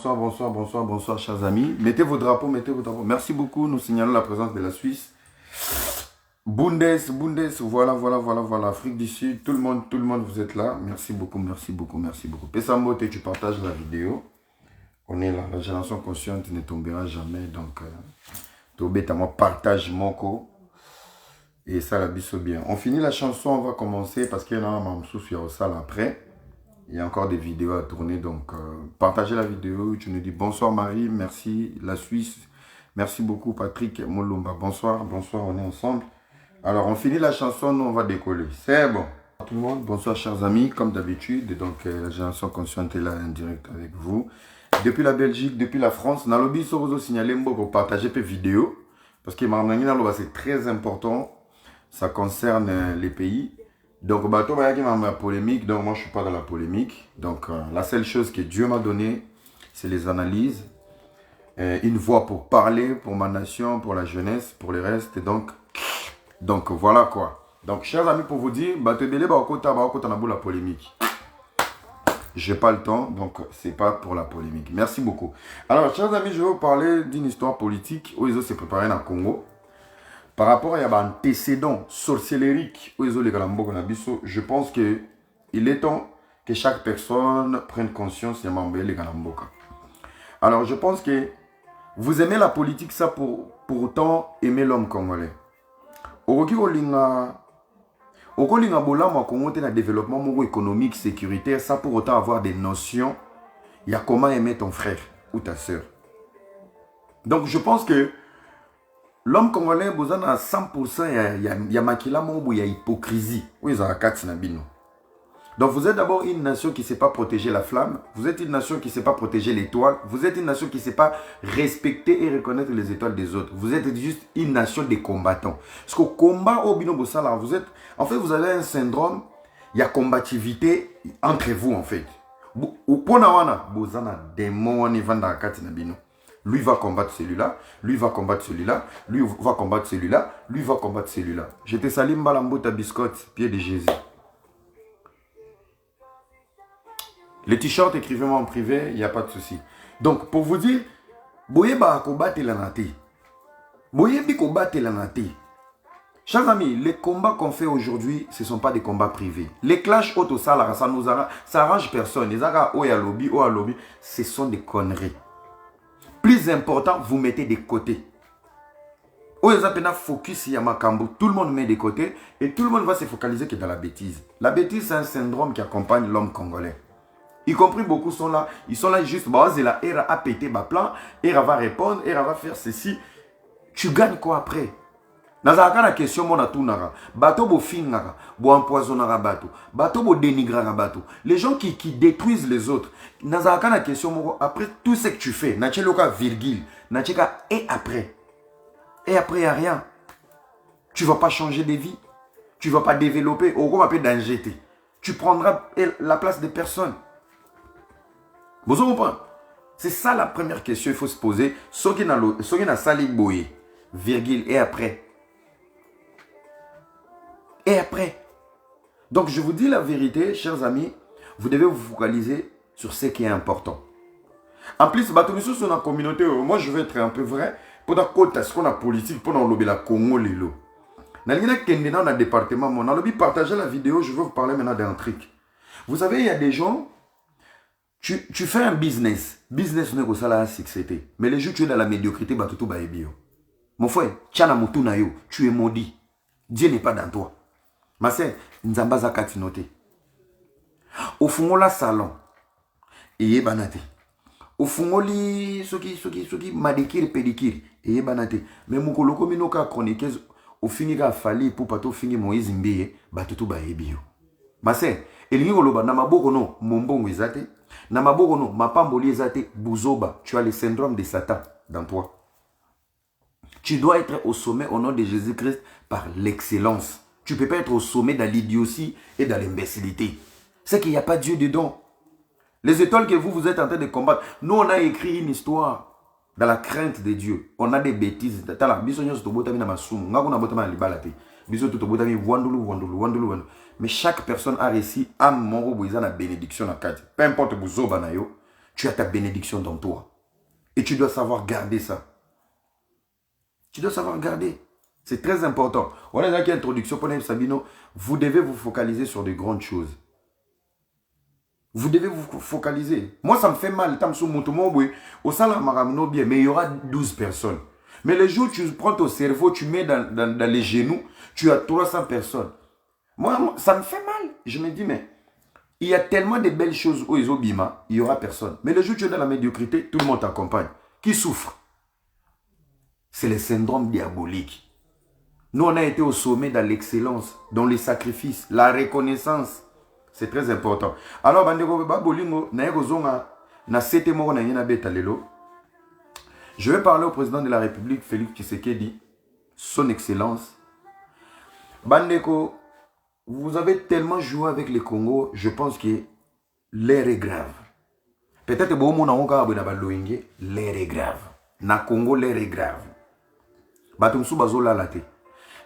bonsoir, bonsoir, bonsoir, bonsoir, chers amis. Mettez vos drapeaux, mettez vos drapeaux. Merci beaucoup, nous signalons la présence de la Suisse. Bundes, voilà, voilà, voilà, voilà. Afrique du Sud, tout le monde, vous êtes là. Merci beaucoup, merci beaucoup, merci beaucoup. Pessambote, tu partages la vidéo. On est là, la génération consciente ne tombera jamais. Donc, Tobétama partage mon co. Et ça, la biso bien. On finit la chanson, on va commencer parce qu'il y a un mamsou sur la salle après. Il y a encore des vidéos à tourner, donc partagez la vidéo. Tu nous dis bonsoir Marie, merci la Suisse. Merci beaucoup Patrick Molumba, bonsoir, bonsoir, on est ensemble. Alors on finit la chanson, nous on va décoller. C'est bon. Tout le monde, bonsoir chers amis, comme d'habitude. Donc la génération consciente est là en direct avec vous. Depuis la Belgique, depuis la France, dans le lobby, vous signalez pour partager les vidéos. Parce que c'est très important, ça concerne les pays. Donc, bateau, il y a ma polémique, donc moi je ne suis pas dans la polémique. Donc, la seule chose que Dieu m'a donnée, c'est les analyses. Une voix pour parler, pour ma nation, pour la jeunesse, pour les restes. Donc voilà quoi. Donc, chers amis, pour vous dire, bateau belé, la polémique. Je n'ai pas le temps, donc ce n'est pas pour la polémique. Merci beaucoup. Alors, chers amis, je vais vous parler d'une histoire politique où ils ont se préparé dans le Congo. Par rapport à un antécédent sorcellérique, je pense qu'il est temps que chaque personne prenne conscience de Mambele Galamboka. Alors, je pense que vous aimez la politique, ça pour autant aimer l'homme congolais. Okolinga bolama Congo na développement économique, sécuritaire, ça pour autant avoir des notions. Il y a comment aimer ton frère ou ta soeur. Donc, je pense que l'homme congolais, à 100%, il y a makila il y a hypocrisie. Donc vous êtes d'abord une nation qui ne sait pas protéger la flamme. Vous êtes une nation qui ne sait pas protéger l'étoile. Vous êtes une nation qui ne sait pas respecter et reconnaître les étoiles des autres. Vous êtes juste une nation des combattants. Parce qu'au combat, au bino bossala, vous êtes... En fait, vous avez un syndrome, il y a combativité entre vous, en fait. Au point où démon, lui va combattre celui-là, lui va combattre celui-là, lui va combattre celui-là, lui va combattre celui-là. Je te salue Mbalambota Biscotte, pied de Jésus. Les t-shirts, écrivez-moi en privé, il n'y a pas de souci. Donc, pour vous dire, boye ba combattre la nati. Boye bi combattre la nati. Chers amis, les combats qu'on fait aujourd'hui, ce ne sont pas des combats privés. Les clashs auto salara, ça arrange personne. Les agas oya lobby, ce sont des conneries. Plus important, vous mettez des côtés. Tout le monde met des côtés et tout le monde va se focaliser que dans la bêtise. La bêtise, c'est un syndrome qui accompagne l'homme congolais. Y compris beaucoup sont là. Ils sont là juste, Era a pété ma plan, Era va répondre, Era va faire ceci. Tu gagnes quoi après? Nazaka na question mon atunara. Bato bo fingara, bo empoisonnara bato. Bato bo dénigrara bato. Les gens qui détruisent les autres. Nazaka na question mon après tout ce que tu fais, nacheloka virgule, nacheka et après. Et après il n'y a rien. Tu ne vas pas changer de vie. Tu ne vas pas développer. Au gros, danger. Tu prendras la place des personnes. Vous comprenez? C'est ça la première question qu'il faut se poser. Ce qui n'a sali boye, virgule, et après. Et après. Donc, je vous dis la vérité, chers amis, vous devez vous focaliser sur ce qui est important. En plus, Batomiso sur la communauté, moi je vais être un peu vrai, pour ce qu'on a politique, pour l'obé la Congo Lelo. Dans le département, dans le partager la vidéo, je vais vous parler maintenant d'un truc. Vous savez, il y a des gens, tu fais un business. Business n'est pas ça la succès. Mais les jours tu es dans la médiocrité, tout va bien. Mon frère, tu es maudit. Dieu n'est pas dans toi. Ma sœur, Nzambaza katinote. Au fond, la salon, et banate. Au fond, li, soki, madikiri, pedikiri, et banate. Mais mon colloque, minoka chroniqueuse, au fini ka fali pour pas tout finir Moïse Mbeye, tout va bien. Ma sœur, elingi koloba na maboko no mombongo ezate, na maboko no mapamboli ezate buzoba, tu as le syndrome de Satan dans toi. Tu dois être au sommet au nom de Jésus-Christ par l'excellence. Tu ne peux pas être au sommet dans l'idiotie et dans l'imbécilité. C'est qu'il n'y a pas Dieu dedans. Les étoiles que vous êtes en train de combattre, nous on a écrit une histoire dans la crainte de Dieu. On a des bêtises. Mais chaque personne a réussi à mon bénédiction à 4. Peu importe vous zoba na yo, Tu as ta bénédiction dans toi. Et tu dois savoir garder ça. Tu dois savoir garder. C'est très important. On a là qui introduction pour Sabino. Vous devez vous focaliser sur de grandes choses. Vous devez vous focaliser. Moi, ça me fait mal. Au sein bien, mais il y aura 12 personnes. Mais le jour où tu prends ton cerveau, tu mets dans les genoux, tu as 300 personnes. Moi, ça me fait mal. Je me dis, mais il y a tellement de belles choses au Isobima, il n'y aura personne. Mais le jour où tu es dans la médiocrité, tout le monde t'accompagne. Qui souffre? C'est le syndrome diabolique. Nous, on a été au sommet dans l'excellence, dans les sacrifices, la reconnaissance. C'est très important. Alors, je vais parler au président de la République, Félix Tshisekedi, son excellence. Bandeko, vous avez tellement joué avec le Congo, je pense que l'air est grave. Peut-être que l'air est grave. Na Congo, l'air est grave. Batumsu bazola late.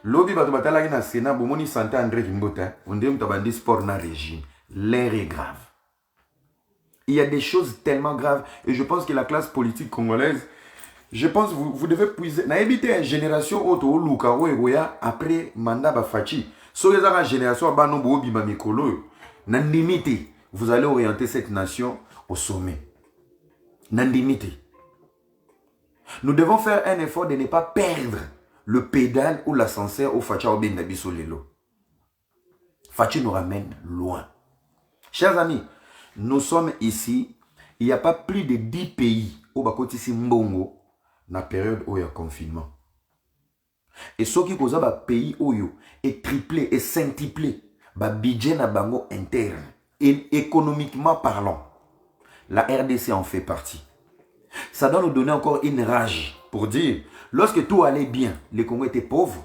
Lobi bato batalaki na Sénat, bomoni santé André Kimbota, on dit que sport na régime. L'air est grave. Il y a des choses tellement graves et je pense que la classe politique congolaise, je pense que vous devez puiser. Na éviter une génération auto luka oya après mandat bafachi. So les la génération bano bo bima mikolo. Nandimité, vous allez orienter cette nation au sommet. Nandimité. Nous devons faire un effort de ne pas perdre le pédale ou l'ascenseur au Facha ou Bendabiso Lelo. Fachi nous ramène loin. Chers amis, nous sommes ici. Il n'y a pas plus de 10 pays au Bakotisi Mbongo dans la période où il y a confinement. Et ce qui cause un pays où est triplé et centuplé, le budget na bango interne. Et économiquement parlant, la RDC en fait partie. Ça doit nous donner encore une rage pour dire, lorsque tout allait bien, les Congos étaient pauvres,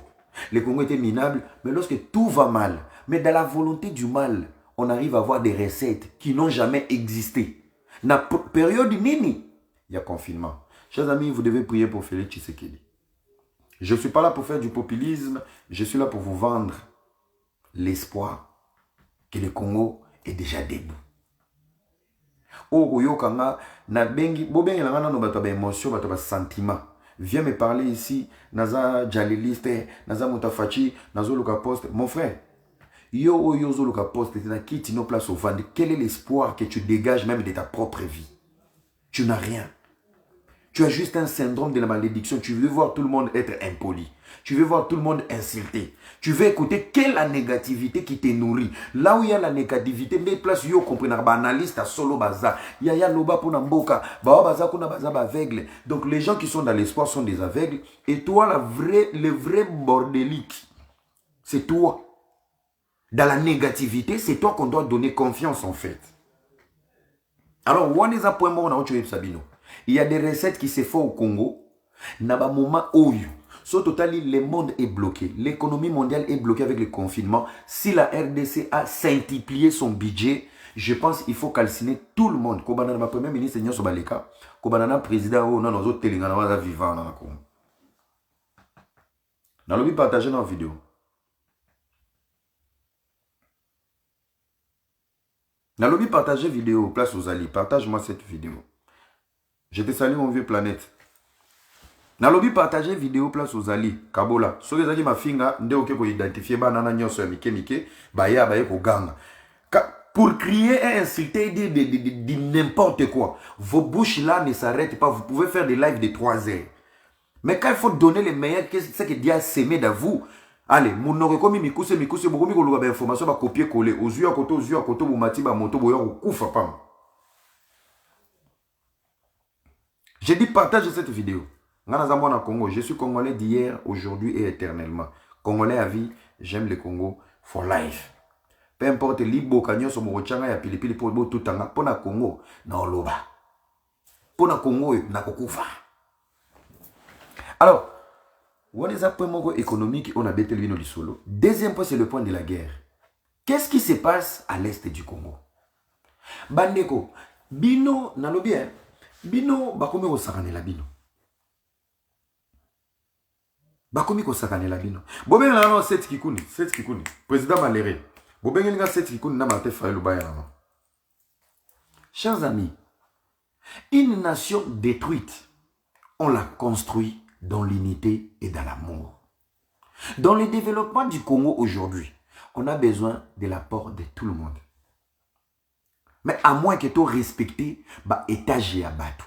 les Congos étaient minables, mais lorsque tout va mal, mais dans la volonté du mal, on arrive à avoir des recettes qui n'ont jamais existé. Dans la période nini, il y a confinement. Chers amis, vous devez prier pour Félix Tshisekedi. Je ne suis pas là pour faire du populisme, je suis là pour vous vendre l'espoir que le Congo est déjà debout. Viens me parler ici, Naza Djaliliste, Naza Moutafachi, Nazo Luka Poste. Mon frère, yo Luka Poste, tu quittes nos places au vent. Quel est l'espoir que tu dégages même de ta propre vie? Tu n'as rien. Tu as juste un syndrome de la malédiction. Tu veux voir tout le monde être impoli. Tu veux voir tout le monde insulté. Tu veux écouter quelle est la négativité qui te nourrit. Là où il y a la négativité, les places yo comprennent analyste à solo baza. Il y a loba pour namboka, baza kuna baza aveugle. Donc les gens qui sont dans l'espoir sont des aveugles et toi le vrai bordélique, c'est toi. Dans la négativité, c'est toi qu'on doit donner confiance en fait. Alors, il y a des recettes qui se font au Congo. Naba moment où le monde est bloqué. L'économie mondiale est bloquée avec le confinement. Si la RDC a multiplié son budget, je pense qu'il faut calciner tout le monde. Kobana ma premier ministre Seigneur Sobaleka, Kobana président ou non nos autres télingana vivant dans la Congo. Dans le but partager dans la vidéo. Dans le but partager vidéo, place aux alliés. Partage-moi cette vidéo. Je te salue mon vieux planète. Dans le but partager vidéo, place aux alliés. Kabola. Si vous avez ma finga, vous pouvez identifier banana nyoso mike baya ko ganga. Pour crier et insulter, dire n'importe quoi. Vos bouches là ne s'arrêtent pas. Vous pouvez faire des lives de 3 heures. Mais quand il faut donner les meilleurs, c'est que Dieu a semé dans vous. Allez, mon comme mikuse, beaucoup de information va copier-coller. Aux yeux à côté, vous mati ba moto, vous koufa pam. J'ai dit partage cette vidéo. Congo. Je suis Congolais d'hier, aujourd'hui et éternellement. Congolais à vie, j'aime le Congo for life. Peu importe, libo kanyo so mochanga ya pilipili po bo tutanga pona Congo na oloba. Pona Congo na kokufa. Alors, on est à point économique, on a bêté le vino du solo. Deuxième point, c'est le point de la guerre. Qu'est-ce qui se passe à l'est du Congo? Bandeko, bino nalobien, bino bakomi ko sakane la bino. Bakomi ko sakane la bino. Bobeng la non 7 kikuni, président Maléré. Bobeng nga 7 kikuni na mate faye lubaya na. Chers amis, Une nation détruite, on la construit dans l'unité et dans l'amour. Dans le développement du Congo aujourd'hui, on a besoin de l'apport de tout le monde. Mais à moins que tu respectes l'étage et abattu.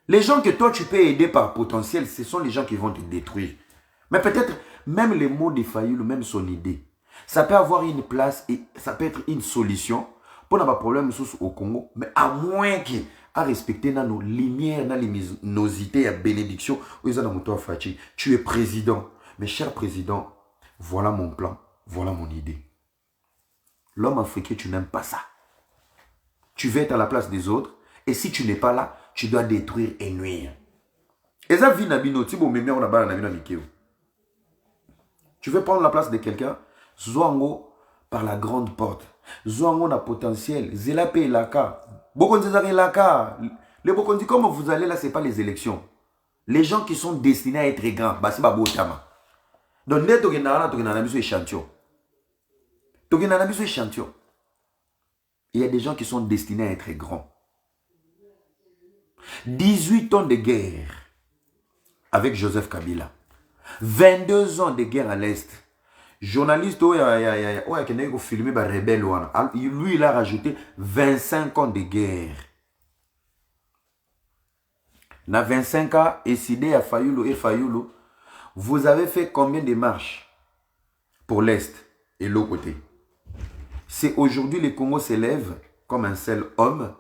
Les gens que toi tu peux aider par potentiel, ce sont les gens qui vont te détruire. Mais peut-être même les mots de Fayoulou, même son idée, ça peut avoir une place et ça peut être une solution pour nos problèmes au Congo. Mais à moins que à respecter nos lumières, nos luminosité, la bénédiction, tu es président. Mais cher président, voilà mon plan, voilà mon idée. L'homme africain, tu n'aimes pas ça. Tu veux être à la place des autres. Et si tu n'es pas là, tu dois détruire et nuire. Et ça, tu veux prendre la place de quelqu'un, Zouango par la grande porte. Zouango a potentiel. Zelape et Laka. Bokondi Laka. Les Bokondi, comme vous allez là, ce n'est pas les élections. Les gens qui sont destinés à être grands, c'est pas Botama. Donc, tu es échantillon. Il y a des gens qui sont destinés à être grands. 18 ans de guerre avec Joseph Kabila. 22 ans de guerre à l'Est. Journaliste, lui, il a rajouté 25 ans de guerre. Dans 25 ans, et Sidé à Fayoulou, vous avez fait combien de marches pour l'Est et l'autre côté? C'est aujourd'hui le Congo s'élève comme un seul homme.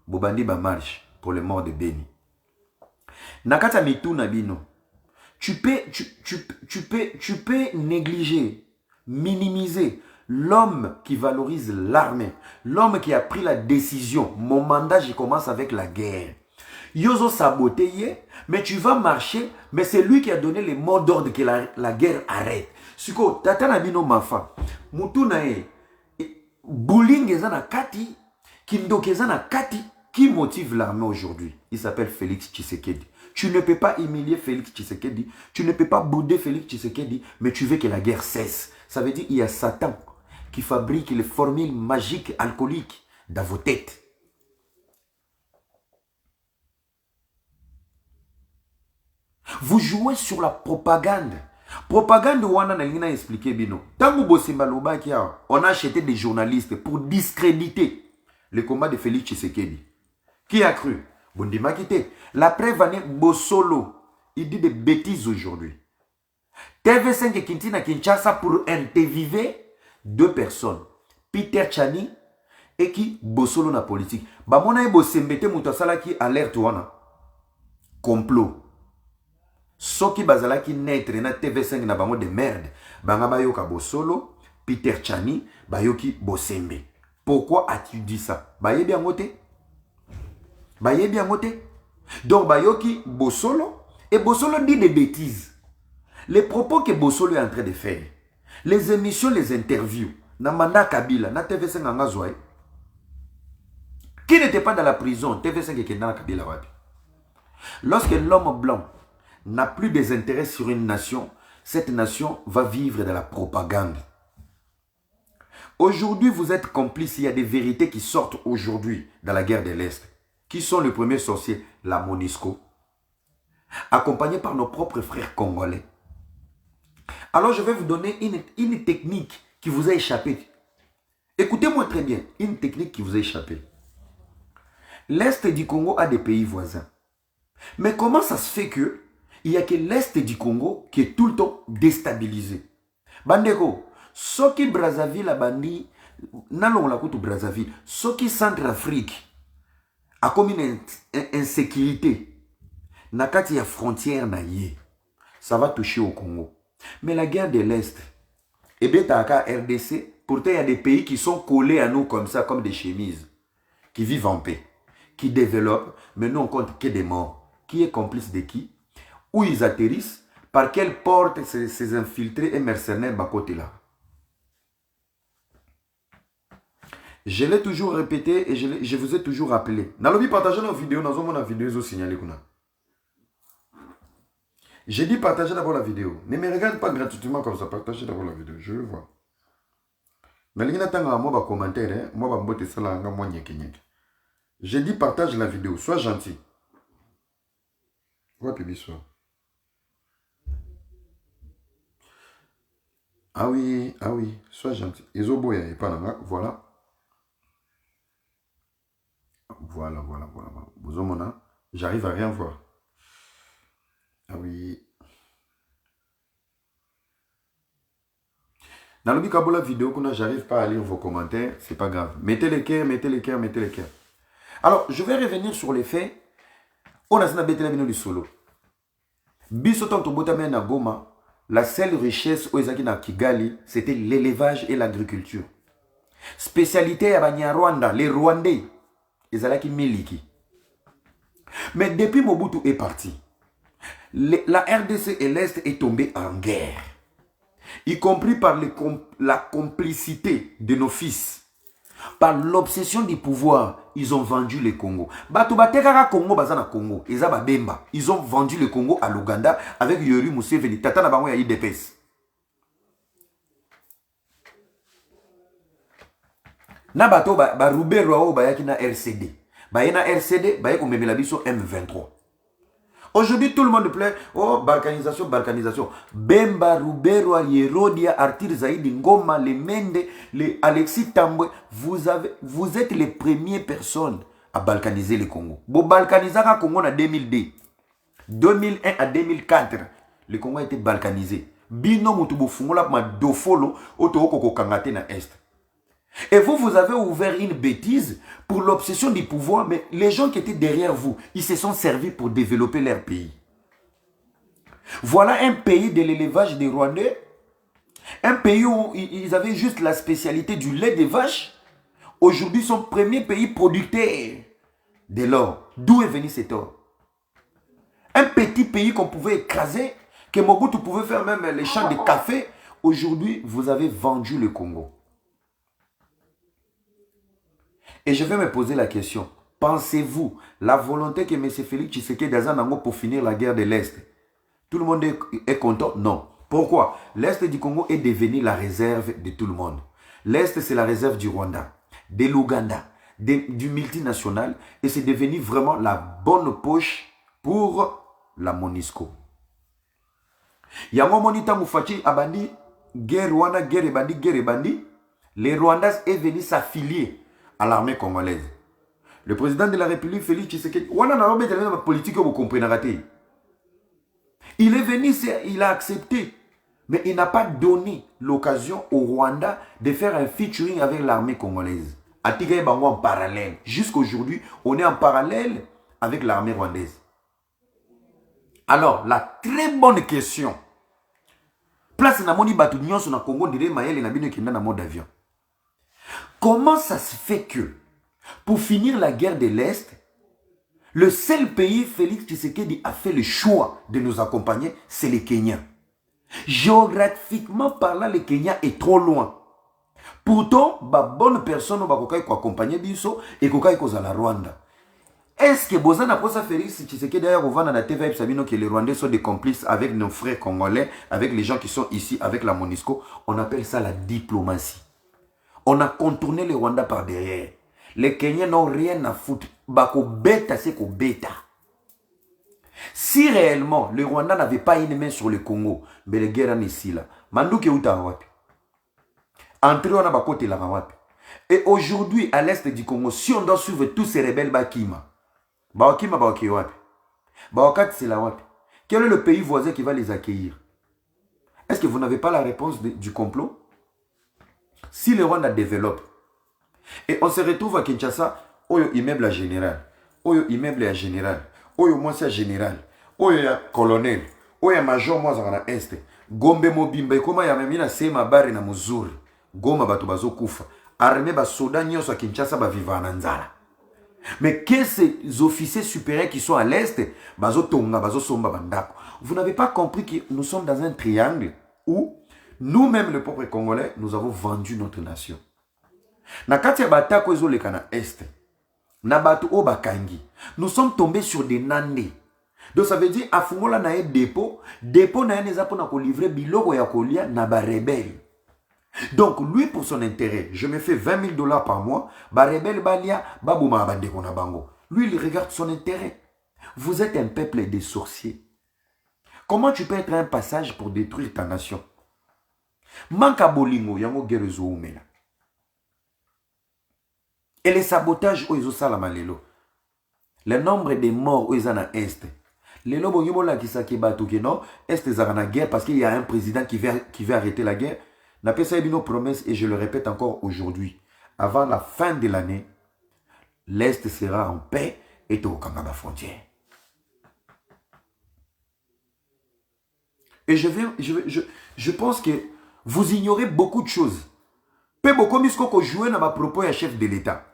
Bobandi ba marche pour les morts de Beni. Nakata mitu nabino. Tu peux négliger, minimiser l'homme qui valorise l'armée, l'homme qui a pris la décision. Mon mandat, je commence avec la guerre. Yozo saboté, mais tu vas marcher, mais c'est lui qui a donné les mots d'ordre que la guerre arrête. Suko, tata nabino mafa, mutu nae, bullying ezana kati, kindoke ezana kati, qui motive l'armée aujourd'hui? Il s'appelle Félix Tshisekedi. Tu ne peux pas humilier Félix Tshisekedi, tu ne peux pas bouder Félix Tshisekedi, mais tu veux que la guerre cesse. Ça veut dire qu'il y a Satan qui fabrique les formules magiques alcooliques dans vos têtes. Vous jouez sur la propagande. Propagande, on a expliqué, Bino. On a acheté des journalistes pour discréditer le combat de Félix Tshisekedi. Qui a cru? Bondima Kité. La preuve année, Bossolo, il dit des bêtises aujourd'hui. TV5 et Kintina Kinshasa pour interviewer 2 personnes. Peter Chani et qui Bossolo na politique. Bamona e Bossembete Moutasala qui alerte wana. Complot. Soki bazala qui naître na TV5 na bango de merde. Banga bayoka Bossolo, Peter Chani, bayoki Bossembe. Pourquoi as-tu dit ça? Baye bien moté. Baye bien moté. Donc bayoki Bossolo et Bossolo dit des bêtises. Les propos que Bossolo est en train de faire, les émissions, les interviews, na mandat Kabila, na TV5 en Azouaï, qui n'était pas dans la prison, TV5 est dans la Kabila wapi. Lorsque l'homme blanc n'a plus des intérêts sur une nation, cette nation va vivre de la propagande. Aujourd'hui, vous êtes complices, il y a des vérités qui sortent aujourd'hui dans la guerre de l'Est. Qui sont les premiers sorciers? La MONUSCO, accompagnés par nos propres frères congolais. Alors je vais vous donner une technique qui vous a échappé. Écoutez-moi très bien, une technique qui vous a échappé. L'Est du Congo a des pays voisins. Mais comment ça se fait que il n'y a que l'Est du Congo qui est tout le temps déstabilisé? Bandeko, Soki Brazzaville a bandi, Nalong la koutou Brazzaville, Soki Centrafrique a comme une insécurité. Nakati ya frontière na yé. Ça va toucher au Congo. Mais la guerre de l'Est, et bien t'as RDC, pourtant il y a des pays qui sont collés à nous comme ça, comme des chemises, qui vivent en paix, qui développent, mais nous on compte que des morts. Qui est complice de qui? Où ils atterrissent? Par quelle porte ces infiltrés et mercenaires bas côté là? Je l'ai toujours répété et je vous ai toujours rappelé. Nalobi partagez nos vidéos, nous avons une vidéo signalée. J'ai dit partagez d'abord la vidéo. Ne me regarde pas gratuitement comme ça. Partagez d'abord la vidéo. Je veux voir. Mais les gens moi commentaire, moi je ça là, moi j'ai dit partage la vidéo, sois gentil. Ouais, puis soit. Ah oui, sois gentil. Isobo ya pas là, voilà. Voilà. Bozomona, j'arrive à rien voir. Ah oui. Dans le Bikabola vidéo, quand j'arrive pas à lire vos commentaires, c'est pas grave. Mettez les cœurs. Alors, je vais revenir sur les faits. On a du solo. Bisoton Tobotame na Goma, la seule richesse au Ezaki na Kigali, c'était l'élevage et l'agriculture. Spécialité à Banyarwanda, les Rwandais, Ezalaki Miliki. Mais depuis Mobutu est parti, la RDC et l'Est est tombée en guerre. Y compris par la complicité de nos fils. Par l'obsession du pouvoir, ils ont vendu le Congo. Congo, ils ont vendu le Congo à l'Ouganda avec Yoweri Museveni. Tata na bango ya IDPS. Na bato ba Rubero bayaki na RCD. Bayena RCD, bayeko memela biso M23. Aujourd'hui, tout le monde plaît. Oh, balkanisation. Bemba, Rubero, Yerodia, Artir Zaidi, Ngoma, les Mende, les Alexis Tambwe. Vous êtes les premières personnes à balkaniser le Congo. Vous balkanisez le Congo en 2002. 2001 à 2004, le Congo a été balkanisé. Bino mutubu fungola ma dofolo oto okoko kangate na est. Et vous avez ouvert une bêtise pour l'obsession du pouvoir, mais les gens qui étaient derrière vous, ils se sont servis pour développer leur pays. Voilà un pays de l'élevage des Rwandais, un pays où ils avaient juste la spécialité du lait des vaches. Aujourd'hui, son premier pays producteur de l'or. D'où est venu cet or? Un petit pays qu'on pouvait écraser, que Mobutu pouvait faire même les champs de café. Aujourd'hui, vous avez vendu le Congo. Et je vais me poser la question. Pensez-vous la volonté que M. Félix Tshisekedi a pour finir la guerre de l'Est? Tout le monde est content? Non. Pourquoi? L'Est du Congo est devenu la réserve de tout le monde. L'Est, c'est la réserve du Rwanda, de l'Ouganda, du multinational. Et c'est devenu vraiment la bonne poche pour la MONUSCO. Yango monita Moufachi abandi, guerre Rwanda, guerre bandi. Les Rwandais est venu s'affilier à l'armée congolaise. Le président de la République, Félix Tshisekedi, vous comprenez. Il est venu, il a accepté, mais il n'a pas donné l'occasion au Rwanda de faire un featuring avec l'armée congolaise. Atigaye Bango en parallèle. Jusqu'aujourd'hui, on est en parallèle avec l'armée rwandaise. Alors, la très bonne question. Place na moni batu nyonso na Congo dire mayele na bino kenda na mode avion. Comment ça se fait que, pour finir la guerre de l'Est, le seul pays, Félix Tshisekedi, a fait le choix de nous accompagner, c'est le Kenya. Géographiquement parlant, le Kenya est trop loin. Pourtant, bonne personne va accompagner Biso et la Rwanda. Est-ce que Bozana Posa Félix Tshisekedi a revendu la TV Sabino que les Rwandais sont des complices avec nos frères congolais, avec les gens qui sont ici, avec la MONUSCO? On appelle ça la diplomatie. On a contourné les Rwandais par derrière. Les Kenyans n'ont rien à foutre. Bako beta, c'est ko beta. Si réellement le Rwanda n'avait pas une main sur le Congo, mais les guerres en ici là, Mandouke Outa Wapi. Entré on a bakote la Wapi. Et aujourd'hui, à l'est du Congo, si on doit suivre tous ces rebelles Bakima, Bakima Baki Wapi. Bakat c'est la Wapi. Quel est le pays voisin qui va les accueillir? Est-ce que vous n'avez pas la réponse du complot? Si le Rwanda développe, et on se retrouve à Kinshasa, oyo immeuble à général, oyo immeuble à général, oyo moisia général, oyo ya colonel, oyo major moisa na est, Gombe Mobimba, koma ya memina sema bari na muzuri, Goma bato bazo kufa, armée ba soda nyonso à Kinshasa ba viva na nzala. Mais que ces officiers supérieurs qui sont à l'est, bazo tonga, bazo somba bandako. Vous n'avez pas compris que nous sommes dans un triangle où nous-mêmes, le peuple congolais, nous avons vendu notre nation. Nakati ya batako ezoleka na est. Na batu o bakangi. Nous sommes tombés sur des nandés. Donc ça veut dire afungola na e dépôt na neza pona ko livrer biloko ya kolia na ba rebelle. Donc, lui, pour son intérêt, je me fais 20 000 dollars par mois. Rebelle Balia, Babouma Abande Konabango. Lui, il regarde son intérêt. Vous êtes un peuple de sorciers. Comment tu peux être un passage pour détruire ta nation? Manka bolingo, yango gerezo umela. Et les sabotages aux salamalelo. Le nombre de morts aux ana est. Les lobos yobola qui sakebatu que non, est zarana guerre parce qu'il y a un président qui veut arrêter la guerre. N'a pas ça nos promesses et je le répète encore aujourd'hui. Avant la fin de l'année, l'Est sera en paix et au Kangaba frontière. Et je pense que vous ignorez beaucoup de choses. Peu beaucoup misko jouer dans ma propos à chef de l'État.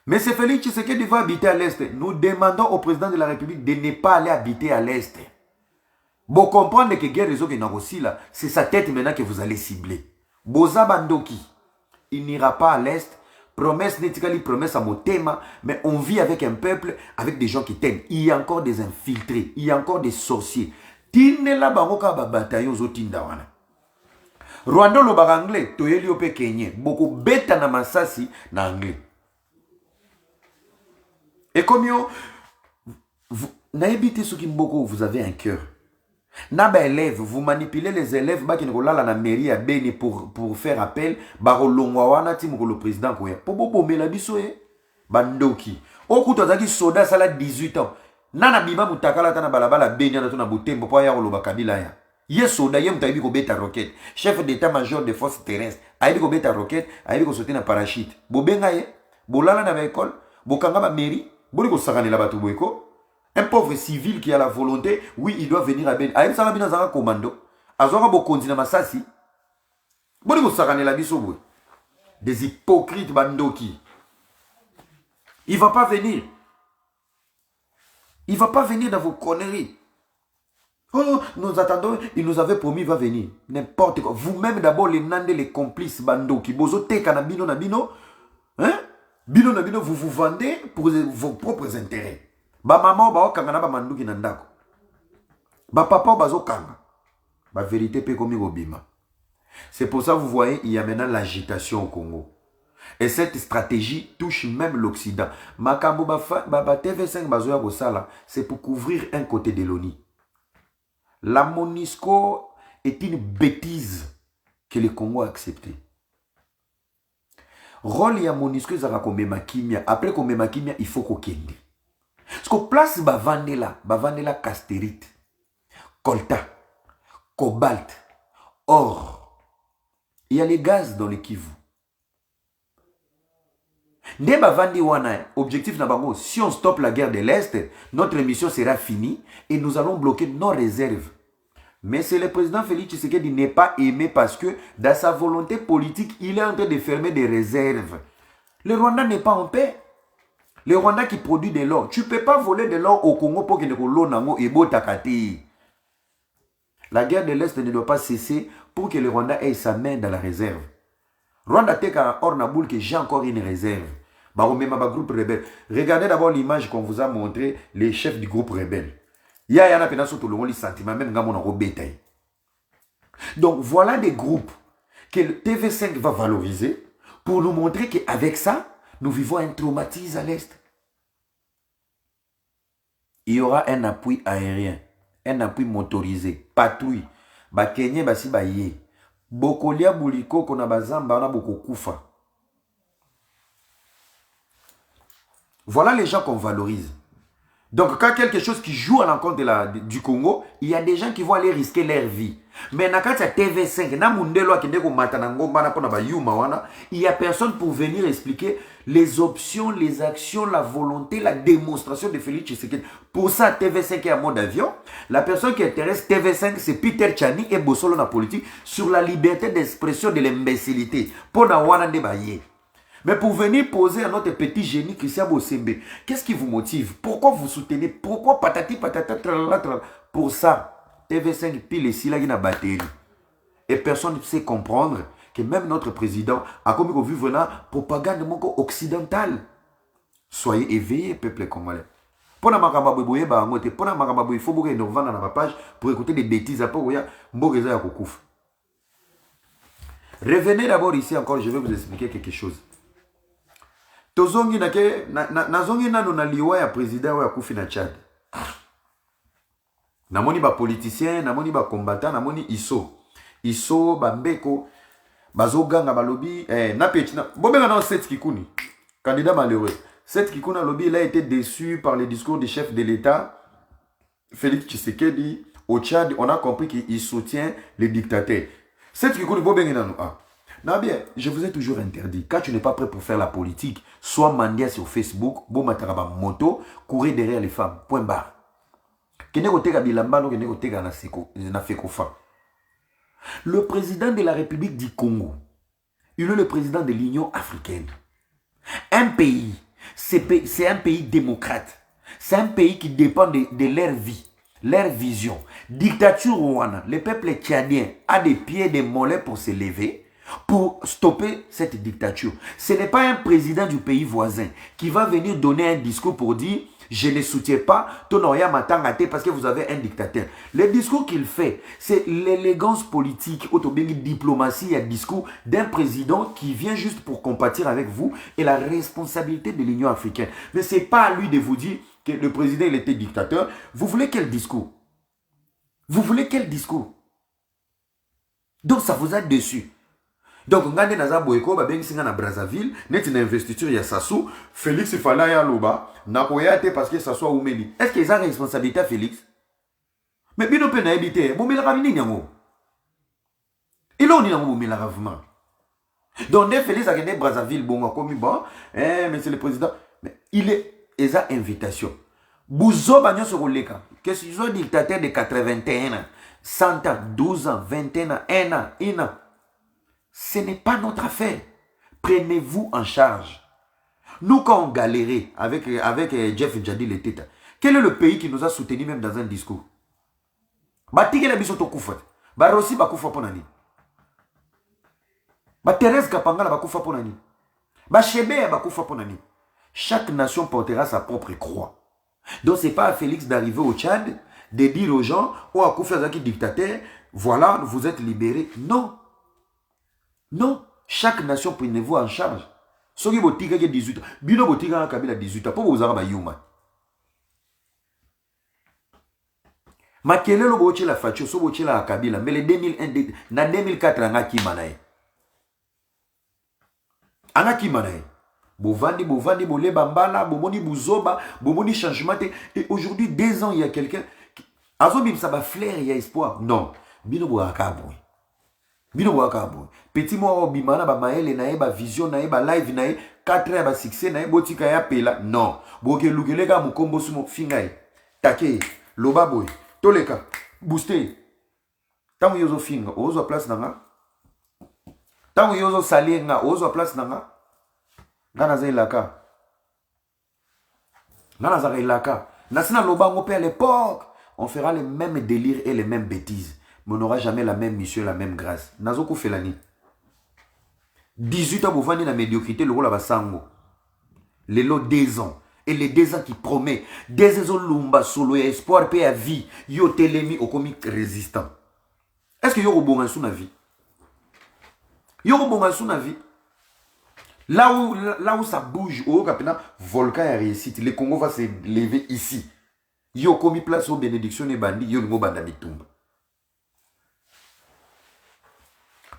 Mais c'est Félix Tshisekedi va habiter à l'Est. Nous demandons au président de la République de ne pas aller habiter à l'Est. Vous comprenez que guerre réseau qui aussi là, c'est sa tête maintenant que vous allez cibler. Boza Bandoki, il n'ira pas à l'Est. Promesse netikali, promesse à Motema, mais on vit avec un peuple, avec des gens qui t'aiment. Il y a encore des infiltrés, il y a encore des sorciers. Tinela bangoka ba bataillon zo tindawana. Rwanda lo ba anglais, toyeli ope Kenya, beaucoup beta na masasi na anglais. Et comme yo, naebite ceux qui mboko, vous avez un cœur. Naba élève, vous manipulez les élèves, bah qui ne roulent la mairie à Beni pour faire appel, baro longwawana tim le président koya. Pobo bombe la bisoye, bandoki. Okuto zaki soda sala 18 ans. Nana bima mutakala tana balabala Beni na tona butembo po ya lo bakabila ya. Ye soda ye mutaibi ko beta roquette. Chef d'état-major des forces terrestres, aibi ko beta roquette, aibi ko sauter na parachute. Bobenga ye, bolala na ba école, bokanga ba mairie, boli ko sakane la batu boyko. Un pauvre civil qui a la volonté, oui, il doit venir à Ben. Aïe, ça va bien dans un commando. Azora Bokondi na Masasi. Boni ko sakane la biso. Des hypocrites bandoki. Il va pas venir. Il va pas venir dans vos conneries. Oh, nous attendons, il nous avait promis, il va venir. N'importe quoi. Vous-même d'abord, les nande, les complices bandoki. Bozo te kanabino nabino. Hein? Bino nabino, vous vous vendez pour vos propres intérêts. Ba maman ba okanga na ba manduki na ndako. Ba papa ba zokanga. Ba vérité pe komi bobima. C'est pour ça vous voyez, il y a maintenant l'agitation au Congo. Et cette stratégie touche même l'Occident. Makambo ba TV5 bazoya bosala, c'est pour couvrir un côté de l'ONU. La MONUSCO est une bêtise que le Congo a accepté. Rôle ya MONUSCO zara komema kimia, après komema kimia, il faut kokende. Parce que place bavandela castérite, colta, cobalt, or. Il y a les gaz dans le Kivu. Nde bavandi wana, objectif nabango, si on stoppe la guerre de l'Est, notre mission sera finie et nous allons bloquer nos réserves. Mais c'est le président Félix Tshisekedi n'est pas aimé parce que dans sa volonté politique, il est en train de fermer des réserves. Le Rwanda n'est pas en paix. Le Rwanda qui produit de l'or. Tu ne peux pas voler de l'or au Congo pour que l'eau nango ebo takati. La guerre de l'Est ne doit pas cesser pour que le Rwanda ait sa main dans la réserve. Rwanda teka or naboul que j'ai encore une réserve. Baromema ba groupe rebelle. Regardez d'abord l'image qu'on vous a montré, les chefs du groupe rebelle. Yana pena soto le li sentiment même ngamo na robetaï. Donc voilà des groupes que le TV5 va valoriser pour nous montrer qu'avec ça, nous vivons un traumatisme à l'Est. Il y aura un appui aérien, un appui motorisé, patrouille. Ba Kenya basi ba ye. Bokolia buliko kona bazamba na boko kufa. Voilà les gens qu'on valorise. Donc quand quelque chose qui joue à l'encontre du Congo, il y a des gens qui vont aller risquer leur vie. Mais quand il y a TV5, il n'y a personne pour venir expliquer les options, les actions, la volonté, la démonstration de Félix Tshisekedi. Pour ça, TV5 est en mode avion. La personne qui intéresse TV5, c'est Peter Tchani et Bossolo na politique sur la liberté d'expression de l'imbécilité. Pour na wana débailler. Mais pour venir poser à notre petit génie Christian Bossembe, qu'est-ce qui vous motive? Pourquoi vous soutenez? Pourquoi patati patata tralala? Pour ça, TV5 pile ici là il y a une batterie. Et personne ne sait comprendre que même notre président a commis au vivre la propagande occidentale. Soyez éveillés, peuple congolais. Pour il faut que nous vendre dans ma page pour écouter des bêtises après mboka ya kokufa. Revenez d'abord ici encore, je vais vous expliquer quelque chose. Tozongi nazongi nano na liwa ya président wa kufi na Tchad. Namoni ba politicien, namoni ba combattant, namoni iso bambeko bazoganga balobi na petina. Bobenga na Seth Kikuni, candidat malheureux. Seth Kikuni lobby, il a été déçu par le discours du chef de l'État Félix Tshisekedi. Au Tchad, on a compris qu'il soutient les dictateurs. Seth Kikuni bobenga na no. Non bien, je vous ai toujours interdit. Quand tu n'es pas prêt pour faire la politique, sois mandia sur Facebook, bon mataraba moto, courir derrière les femmes. Point barre. Le président de la République du Congo, il est le président de l'Union africaine. Un pays, c'est un pays démocrate. C'est un pays qui dépend de leur vie, leur vision. Dictature Rwanda, le peuple tchadien a des pieds, des mollets pour se lever, pour stopper cette dictature. Ce n'est pas un président du pays voisin qui va venir donner un discours pour dire « Je ne soutiens pas Tonoya Matangate parce que vous avez un dictateur ». Le discours qu'il fait, c'est l'élégance politique, diplomatie et discours d'un président qui vient juste pour compatir avec vous et la responsabilité de l'Union africaine. Mais ce n'est pas à lui de vous dire que le président il était dictateur. Vous voulez quel discours? Vous voulez quel discours? Donc ça vous a déçu. Donc, ngande naza boyko ba bengi singa na Brazzaville, net une investiture ya Sassou, Félix Fala ya loba, na koyate parce que Sassou a oumeli. Est-ce que ça responsabilité à Félix? Mais bino pe na ebité, bomela ka nini yango? Il on ni yango bomela ka vraiment. Donc dès Félix a gagné Brazzaville bon comme bon, monsieur le président, mais il est eza invitation. Bouzo banyo so koleka, que si zo dictateur de 81 ans, 100 ans, 12 ans, 21 ans, 1 an, 1 an. Ce n'est pas notre affaire. Prenez-vous en charge. Nous, quand on galérait avec Jeff Njadi le Teta, quel est le pays qui nous a soutenus même dans un discours? Batike la biso to kufa. Ba Rossi ba kufa ponani. Ba Thérèse Kapangala ba kufa ponani. Ba Chebe ba kufa ponani. Chaque nation portera sa propre croix. Donc c'est pas à Félix d'arriver au Tchad, de dire aux gens, oh à Koufa Zaki dictateur, voilà, vous êtes libérés. Non. Non, chaque nation prenez-vous en charge. Soki botika ki 18 ans, bino botika Kabila 18 ans, pour vous avoir yuma. Makele lo boche la facho, so boche la Kabila, mais le 2001, na 2004 anga ki manae. Anga ki manae. Bovandi, bole bambala, bomoni bouzoba, bomoni changement. Et aujourd'hui, 2 ans, il y a quelqu'un qui... Azo bim saba flair, il y a espoir. Non, bino bo akabou. Bino wakabo. Petit moi bimana ba maele na ba vision na ba live na 4 ans ba succès na botika ya pela. Non. Boke lukelega mukombo sumo fingai. Take loba boy. Toleka booster. Tamu yozo finga ozo place nanga. Tamu yozo salenga ozo place nanga. Ngana za ilaka. Ngana za ilaka. Nasina loba ngope à l'époque, on fera les mêmes délires et les mêmes bêtises. Mais on n'aura jamais la même mission, la même grâce. Nazoko Felani. 18 ans, vous venez la médiocrité, le rôle à Basango. Les lots 2 ans. Et les 2 ans qui promet. 2 ans, lumba, solo, espoir, paix à vie. Yo telemi au comique résistant. Est-ce que yo au bon sous la vie? Yo au bon sous la vie? Là où ça bouge, au capitaine, volcan a réussi. Le Congo va se lever ici. Yo commis place aux bénédictions et bandits, yo le bandami tombe.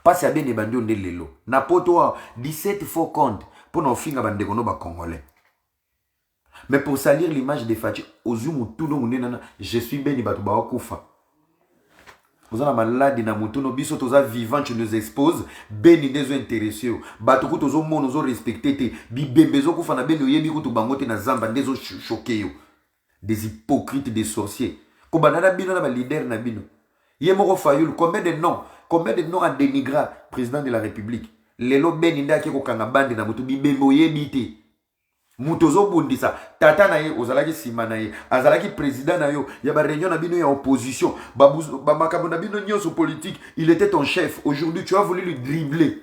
Parce à bien les bandits on est lelo. Na poto 17 faux comptes pour nos filles bande kono ba congolais. Mais pour salir l'image de Fati, ozumu tout le monde je suis béni batu ba kufa. Vous avez malade na mutuno biso toza vivant tu nous exposes béni des intéressés. Batu ko tozo mono zo respecter te bi bembezo kufa na beno yebi ko to bangote na zamba ndezo choqué yo. Des hypocrites, des sorciers. Ko banana bino na ba leader na bino. Yemoko Fayoul, combien de noms a dénigré président de la République? Les lots beninda qui kokanga bande na mutu bibembo yebite. Mutozo bundisa. Tata na ye, ozalaki sima na ye. Azalaki président na yo. Yaba réunion na bino ya opposition. Ba makabo na bino nyonso politique. Il était ton chef. Aujourd'hui, tu as voulu lui dribbler.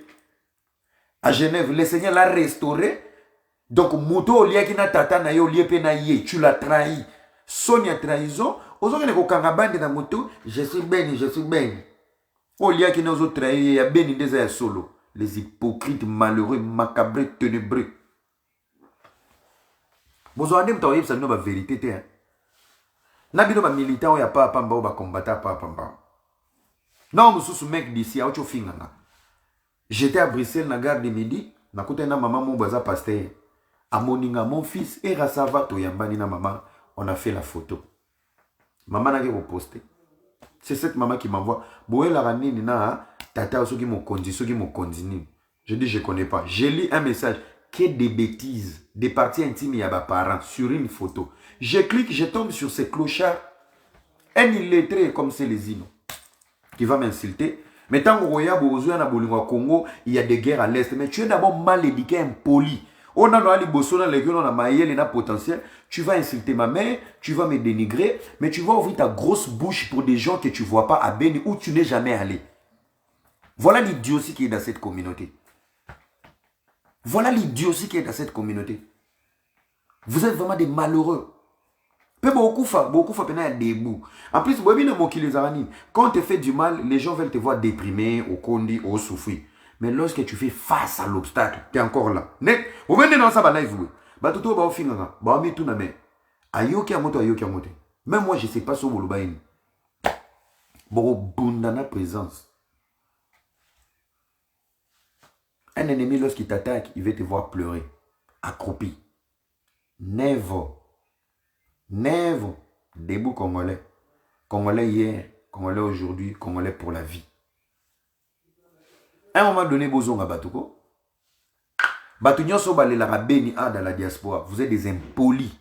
À Genève, le Seigneur l'a restauré. Donc, muto liaki na tata na yo liepe na ye. Tu l'as trahi. Sonia trahison. Je suis béni, je suis béni. Au lieu qu'il nous a trahi, il y a bien des solo. Les hypocrites, malheureux, macabreux, ténébreux. Vous avez dit que vous avez la vérité. Vous avez dit que les militants ne sont pas combattre. Non, je suis un mec d'ici. J'étais à Bruxelles, na gare de midi. Je suis maman, mon bazar pasteur. À Moninga, mon fils, et Rassava, Toyambani, na maman, on a fait la photo. Maman n'a pas posté. C'est cette maman qui m'envoie. Boé la rani nina tata ceux qui m'ont conduit, ceux qui m'ont continué. Je dis je connais pas. J'ai lu un message que des bêtises, des parties intimes il y a des parents sur une photo. Je clique, je tombe sur ces clochards. Un illettré comme c'est les Inos qui va m'insulter. Mais tant qu'au Congo, il y a des guerres à l'est. Mais tu es d'abord mal éduqué, impoli. On a les bossons, les gueules, on a maillé, les potentiel. Tu vas insulter ma mère, tu vas me dénigrer, mais tu vas ouvrir ta grosse bouche pour des gens que tu ne vois pas à Beni où tu n'es jamais allé. Voilà l'idiotie qui est dans cette communauté. Voilà l'idiotie qui est dans cette communauté. Vous êtes vraiment des malheureux. Beaucoup des bouts. En plus, quand on te fait du mal, les gens veulent te voir déprimé, au condi, au souffrir. Mais lorsque tu fais face à l'obstacle, tu es encore là. Vous venez dans ça, live. Même moi, je ne sais pas sur le bundana présence. Un ennemi, lorsqu'il t'attaque, il va te voir pleurer, accroupi. Never. Debout Congolais. Congolais hier, Congolais aujourd'hui, Congolais pour la vie. À un moment donné, Bozonga Batouko. Batounyon Sobale la Beni dans la diaspora. Vous êtes des impolis.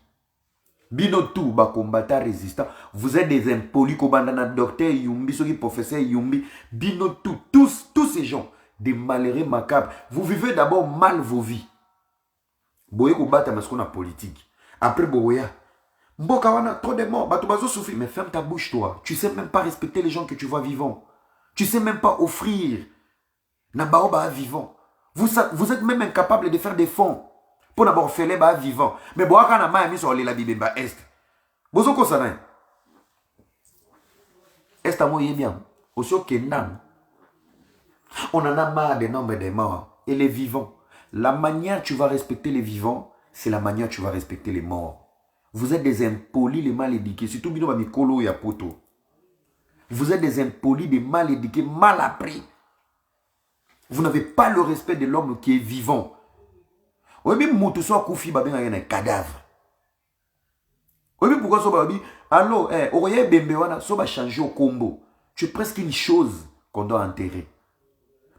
Binotou, combattant résistant. Vous êtes des impolis. Kobandana docteur Yumbi, professeur Yumbi. Binotou, tous ces gens. Des malheureux macabres. Vous vivez d'abord mal vos vies. Boye Kobata, mais ce qu'on a politique. Après Boya. Mbokawana, trop de morts. Batoubazo souffre. Mais ferme ta bouche, toi. Tu sais même pas respecter les gens que tu vois vivants. Tu sais même pas offrir. Nabaoba vivant. Vous êtes même incapable de faire des fonds pour d'abord faire les bas vivants. Mais bon, quand on a mis sur la Bible est. Bozo ko ça n'a. Est à moi bien. Aussi au Kenan. On en a marre des nombres des morts et les vivants. La manière tu vas respecter les vivants, c'est la manière tu vas respecter les morts. Vous êtes des impolis, les mal éduqués. Surtout bino ba mikolo ya poto. Vous êtes des impolis, des mal éduqués, mal appris. Vous n'avez pas le respect de l'homme qui est vivant. Oui, mais Moutousso Koufi Babin a un cadavre. Oui, mais pourquoi ça va dire allô, Oye Bembewana, ça va changer au combo. C'est presque une chose qu'on doit enterrer.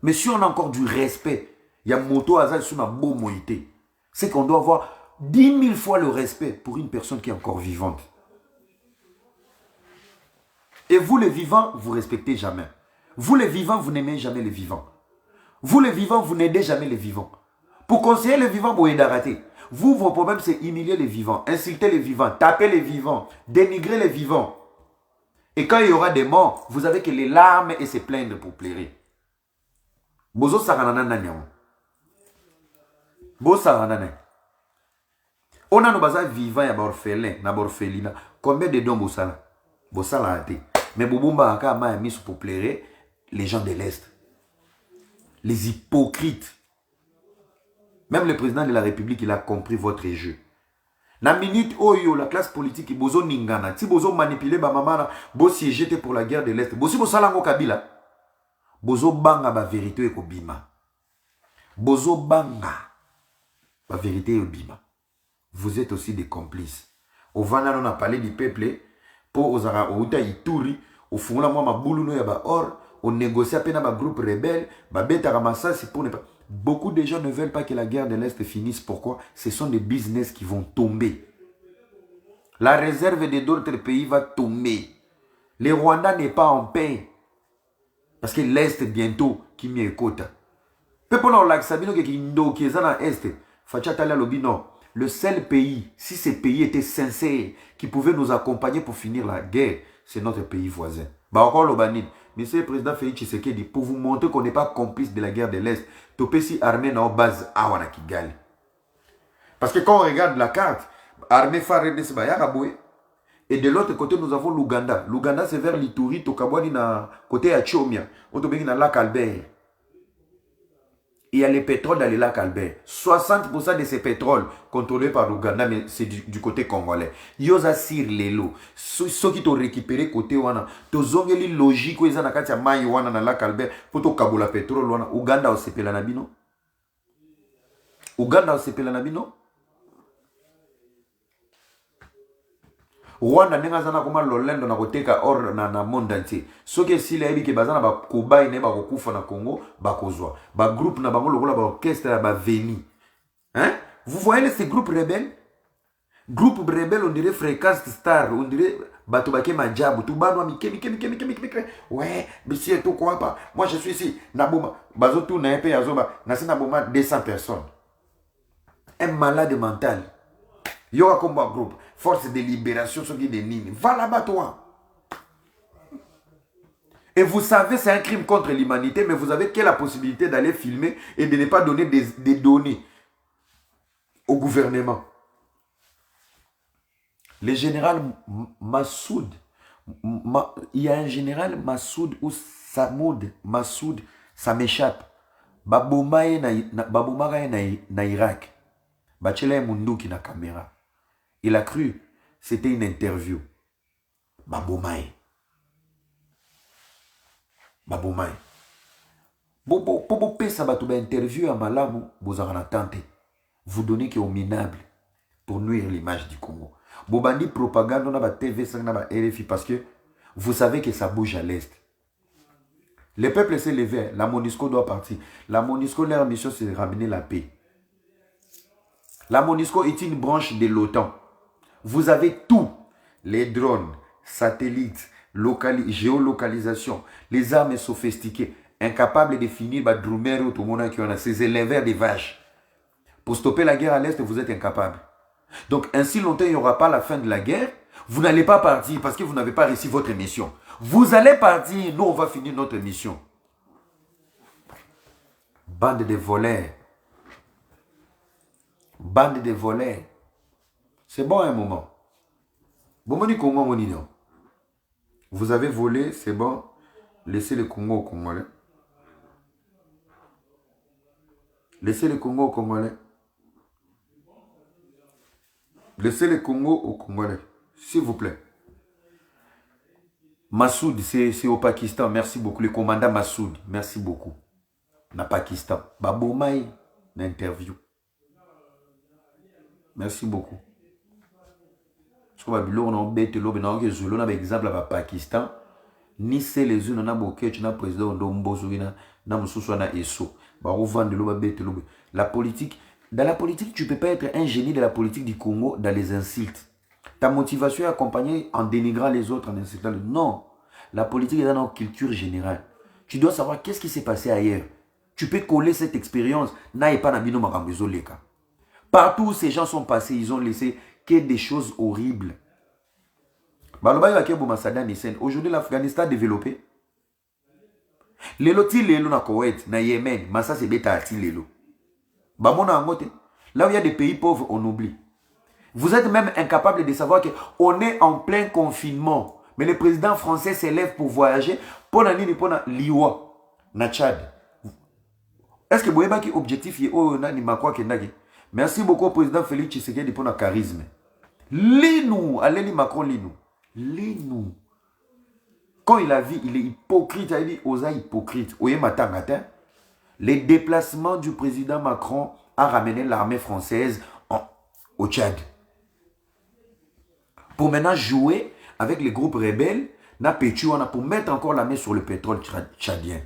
Mais si on a encore du respect, il y a Moto Azal sur ma beau moïté. C'est qu'on doit avoir 10 000 fois le respect pour une personne qui est encore vivante. Et vous, les vivants, vous ne respectez jamais. Vous, les vivants, vous n'aimez jamais les vivants. Vous, les vivants, vous n'aidez jamais les vivants. Pour conseiller les vivants, vous aidez à rater. Vous, vos problèmes, c'est humilier les vivants, insulter les vivants, taper les vivants, dénigrer les vivants. Et quand il y aura des morts, vous avez que les larmes et se plaindre pour pleurer. Bozo saranana nanyamo. Bozo saranana. On a nos bazars vivants, il y a orphelin, il y a orphelina. Combien de dons Bossala? Bossala a été. Mais Bobumba a mis pour pleurer les gens de l'Est. Les hypocrites. Même le président de la République, il a compris votre jeu. La minute où la classe politique, bozo ningana, si bozo manipuler ba maman, bo siégé pour la guerre de l'Est, bozo salango Kabila, bozo banga ba vérité et kobima. Bozo banga ba vérité et kobima. Vous êtes aussi des complices. Au Vana, on a parlé du peuple, pour Ozara, au Uta Ituri, au Fungula, moi, ma boulou, no, yaba or. On négocie à peine avec un groupe rebelle. Beaucoup de gens ne veulent pas que la guerre de l'Est finisse. Pourquoi? Ce sont des business qui vont tomber. La réserve de d'autres pays va tomber. Le Rwanda n'est pas en paix. Parce que l'Est bientôt, qui m'y écoute. Le seul pays, si ces pays étaient sincères, qui pouvaient nous accompagner pour finir la guerre, c'est notre pays voisin. Monsieur le Président Félix Tshisekedi, pour vous montrer qu'on n'est pas complice de la guerre de l'Est, Topesi armée dans base à Kigali. Parce que quand on regarde la carte, armée phare de Sebayaraboué, Et de l'autre côté, nous avons l'Ouganda. L'Ouganda, c'est vers l'Ituri, Tokabwani, na côté à Tchomia. On te met dans le lac Albert. Il y a les pétroles dans le lac Albert. 60% de ces pétroles contrôlés par l'Ouganda, mais c'est du côté congolais. Yosa sir lelo. Ceux qui t'ont récupéré côté wana. Tozongeli logique, ils ont nakati ya mai wana na lac Albert. Pour to kabula pétrole wana. Ouganda osepela na bino. Ouganda osepela na bino. Rwanda nenga zana koma lolendo na koteka or na monde entier. Soki sile yebi ke bazana ba kubai ne ba kokufa na Congo ba kozwa. Ba groupe na bango lokola ba orchestre ba veni. Hein? Vous voyez ces groupes rebelles? Groupe rebelle on dirait Fréquence Star, on dirait bato bake majabu, tout banwa mike. Ouais, monsieur tout quoi pas. Moi je suis ici, naboma, bazo tout na épée azoba, na naboma 200 personnes. Un malade mental. Yoga combat groupe, force de libération, ce qui est des Nini. Va là-bas, toi. Et vous savez, c'est un crime contre l'humanité, mais vous avez que la possibilité d'aller filmer et de ne pas donner des données au gouvernement. Le général Massoud, il y a un général Massoud ou Samoud, Massoud, ça m'échappe. Baboumaye na Irak. Bachela Mundouki na caméra. Il a cru, c'était une interview. Baboumaye. Baboumaye. Bobo pesa batouba interview à Malamu, bozarana tante. Vous donnez qui est au minable pour nuire l'image du Congo. Bobandi propagande, on a ba TV, on a ba RFI parce que vous savez que ça bouge à l'est. Le peuple s'est levé, la MONUSCO doit partir. La MONUSCO, leur mission, c'est de ramener la paix. La MONUSCO est une branche de l'OTAN. Vous avez tout. Les drones, satellites, géolocalisation, les armes sophistiquées, incapables de finir par Drumero, tout le monde qui en a ces éleveurs des vaches. Pour stopper la guerre à l'Est, vous êtes incapables. Donc, ainsi longtemps il n'y aura pas la fin de la guerre, vous n'allez pas partir parce que vous n'avez pas réussi votre mission. Vous allez partir, nous on va finir notre mission. Bande de voleurs. Bande de voleurs. C'est bon un moment. Vous avez volé, c'est bon. Laissez le Congo au Congolais. Laissez le Congo au Congolais. Laissez le Congo au Congolais. S'il vous plaît. Massoud, c'est au Pakistan. Merci beaucoup. Le commandant Massoud. Merci beaucoup. Na Pakistan. Baboumaï, l'interview. Merci beaucoup. Je crois que on a bête l'eau, on a exemple à Pakistan. Ni c'est les unes, on a beaucoup, tu as président Ndombozouna, na mususu na eso. Ba revendre l'eau, bête l'eau. La politique, dans la politique, tu ne peux pas être un génie de la politique du Congo dans les insultes. Ta motivation est accompagnée en dénigrant les autres, en insultant. Non, la politique est dans notre culture générale. Tu dois savoir qu'est-ce qui s'est passé ailleurs. Tu peux coller cette expérience. Partout où ces gens sont passés, ils ont laissé que des choses horribles. Aujourd'hui, l'Afghanistan a développé. Lelo ti lelo na Koweït, na Yémen, mais ça c'est bêta ti lelo. Là où il y a des pays pauvres, on oublie. Vous êtes même incapable de savoir qu'on est en plein confinement. Mais le président français s'élève pour voyager. Pour la Liwa, na Tchad. Est-ce que vous avez un objectif? Merci beaucoup au président Félix Tshisekedi pour le charisme. Lis-nous, allez Macron, lis-nous. Lis-nous. Quand il a vu, il est hypocrite, il a dit, osa hypocrite. Le déplacement du président Macron a ramené l'armée française au Tchad. Pour maintenant jouer avec les groupes rebelles, pour mettre encore la main sur le pétrole tchadien.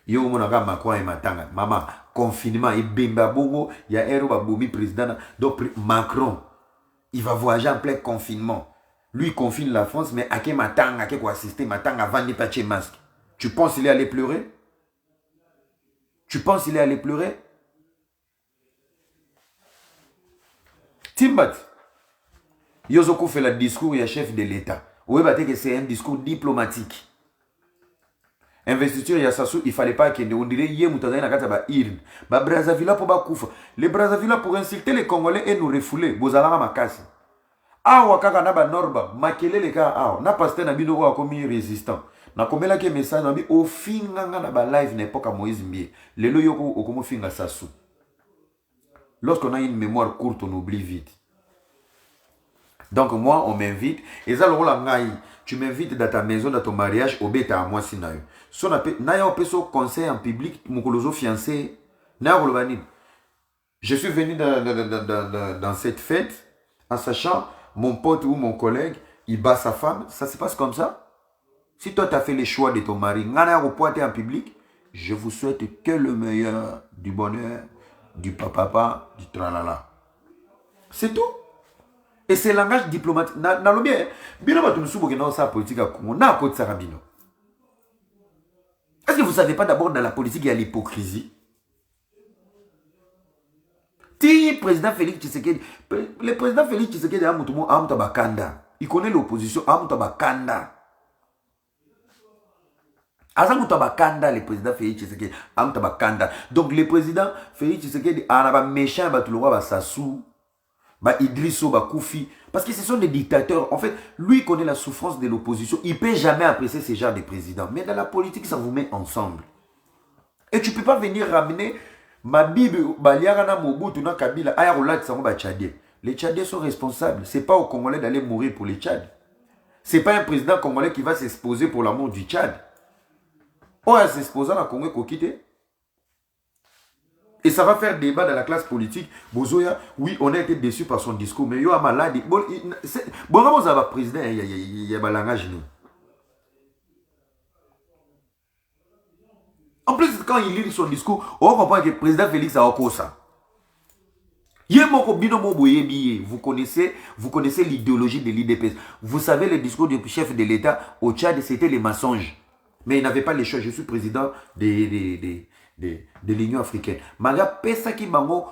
Yo monaka Macron et Matanga. Maman, confinement, et bimba bongo, il y a un boumi président. Donc Macron, il va voyager en plein confinement. Lui confine la France, mais à quel Matanga, à quoi assister Matanga avant de pas masque. Tu penses qu'il est allé pleurer? Tu penses qu'il est allé pleurer? Timbat, Yozoko fait le discours, il y a chef de l'État. Oui, que c'est un discours diplomatique. Investiture ya Sassou, il fallait pas qu'il on dirait yé moutazane na kata ba irne. Ba Brazzaville pour ba koufa. Les Brazzaville pour insulter les Congolais et nous refouler. Bozalanga makasi. Awa kaka na ba norba, makele le ka awa. Na pasteur na bino wa komi résistant. Na komela ke message na bi o finga na ba live n'époque à Moïse Mbie. Lelo yoko okomo finga Sassou. Lorsqu'on a une mémoire courte, on oublie vite. Donc moi, on m'invite. Et ça, le rôle tu m'invites dans ta maison, dans ton mariage, au bêta à moi si naï. Si on a conseil en public, mon coloso fiancé, je suis venu dans cette fête en sachant mon pote ou mon collègue, il bat sa femme. Ça se passe comme ça. Si toi, tu as fait le choix de ton mari, en public, je vous souhaite que le meilleur, du bonheur, du papa, du tralala. C'est tout. Et c'est le langage diplomatique. Est-ce que vous ne savez pas d'abord dans la politique, il y a l'hypocrisie? Le président Félix Tshisekedi, il connaît l'opposition. Le président Félix Tshisekedi, donc le président Félix Tshisekedi, a méchant, Sassou, Idrisso, Koufi, parce que ce sont des dictateurs. En fait, lui connaît la souffrance de l'opposition. Il ne peut jamais apprécier ce genre de président. Mais dans la politique, ça vous met ensemble. Et tu ne peux pas venir ramener ma Bible, Baliarana, Mobutu, Kabila, Ayarolat, Tchadiens. Les Tchadiens sont responsables. Ce n'est pas aux Congolais d'aller mourir pour les Tchad. Ce n'est pas un président congolais qui va s'exposer pour l'amour du Tchad. On va s'exposer à la Congo Kokité. Et ça va faire débat dans la classe politique. Bozoya, oui, on a été déçus par son discours, mais il y a maladie. Bon, vous avez président, il y a un langage. En plus, quand il lit son discours, on comprend que le président Félix a encore ça. Vous connaissez l'idéologie de l'IDPS. Vous savez le discours du chef de l'État au Tchad, c'était les mensonges. Mais il n'avait pas les choix. Je suis président de l'Union africaine. Maga pesa ki bango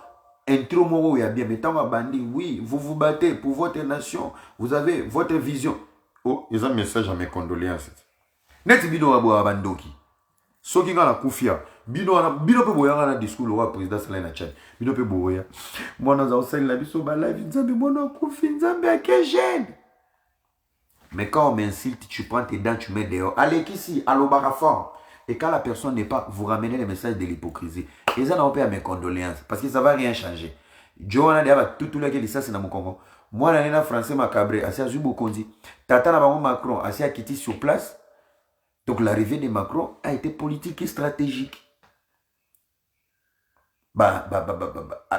intro moro ya bien. Mais tant bandi, oui, vous vous battez pour votre nation. Vous avez votre vision. Oh, ils ont un message à mes condoléances. Net bino abo abandoki. Soki nga na kufia. Bino pe boya nga na discours le président Salai na Tchad. Bino pe boya. Mwana za osali la biso ba live nzambe mwana kufi nzambe akejene. Mais quand on m'insulte, tu prends tes dents, tu mets dehors. Allez, ici, allô, barafort. Et quand la personne n'est pas, vous ramenez les messages de l'hypocrisie. Et ça n'a pas à mes condoléances. Parce que ça ne va rien changer. Joana Diaba, tout le monde ça c'est dans mon Congo. Moi, l'année français macabre, assez à Zubokondi. Tata Nabango Macron, assez à Kitty sur place. Donc l'arrivée de Macron a été politique et stratégique.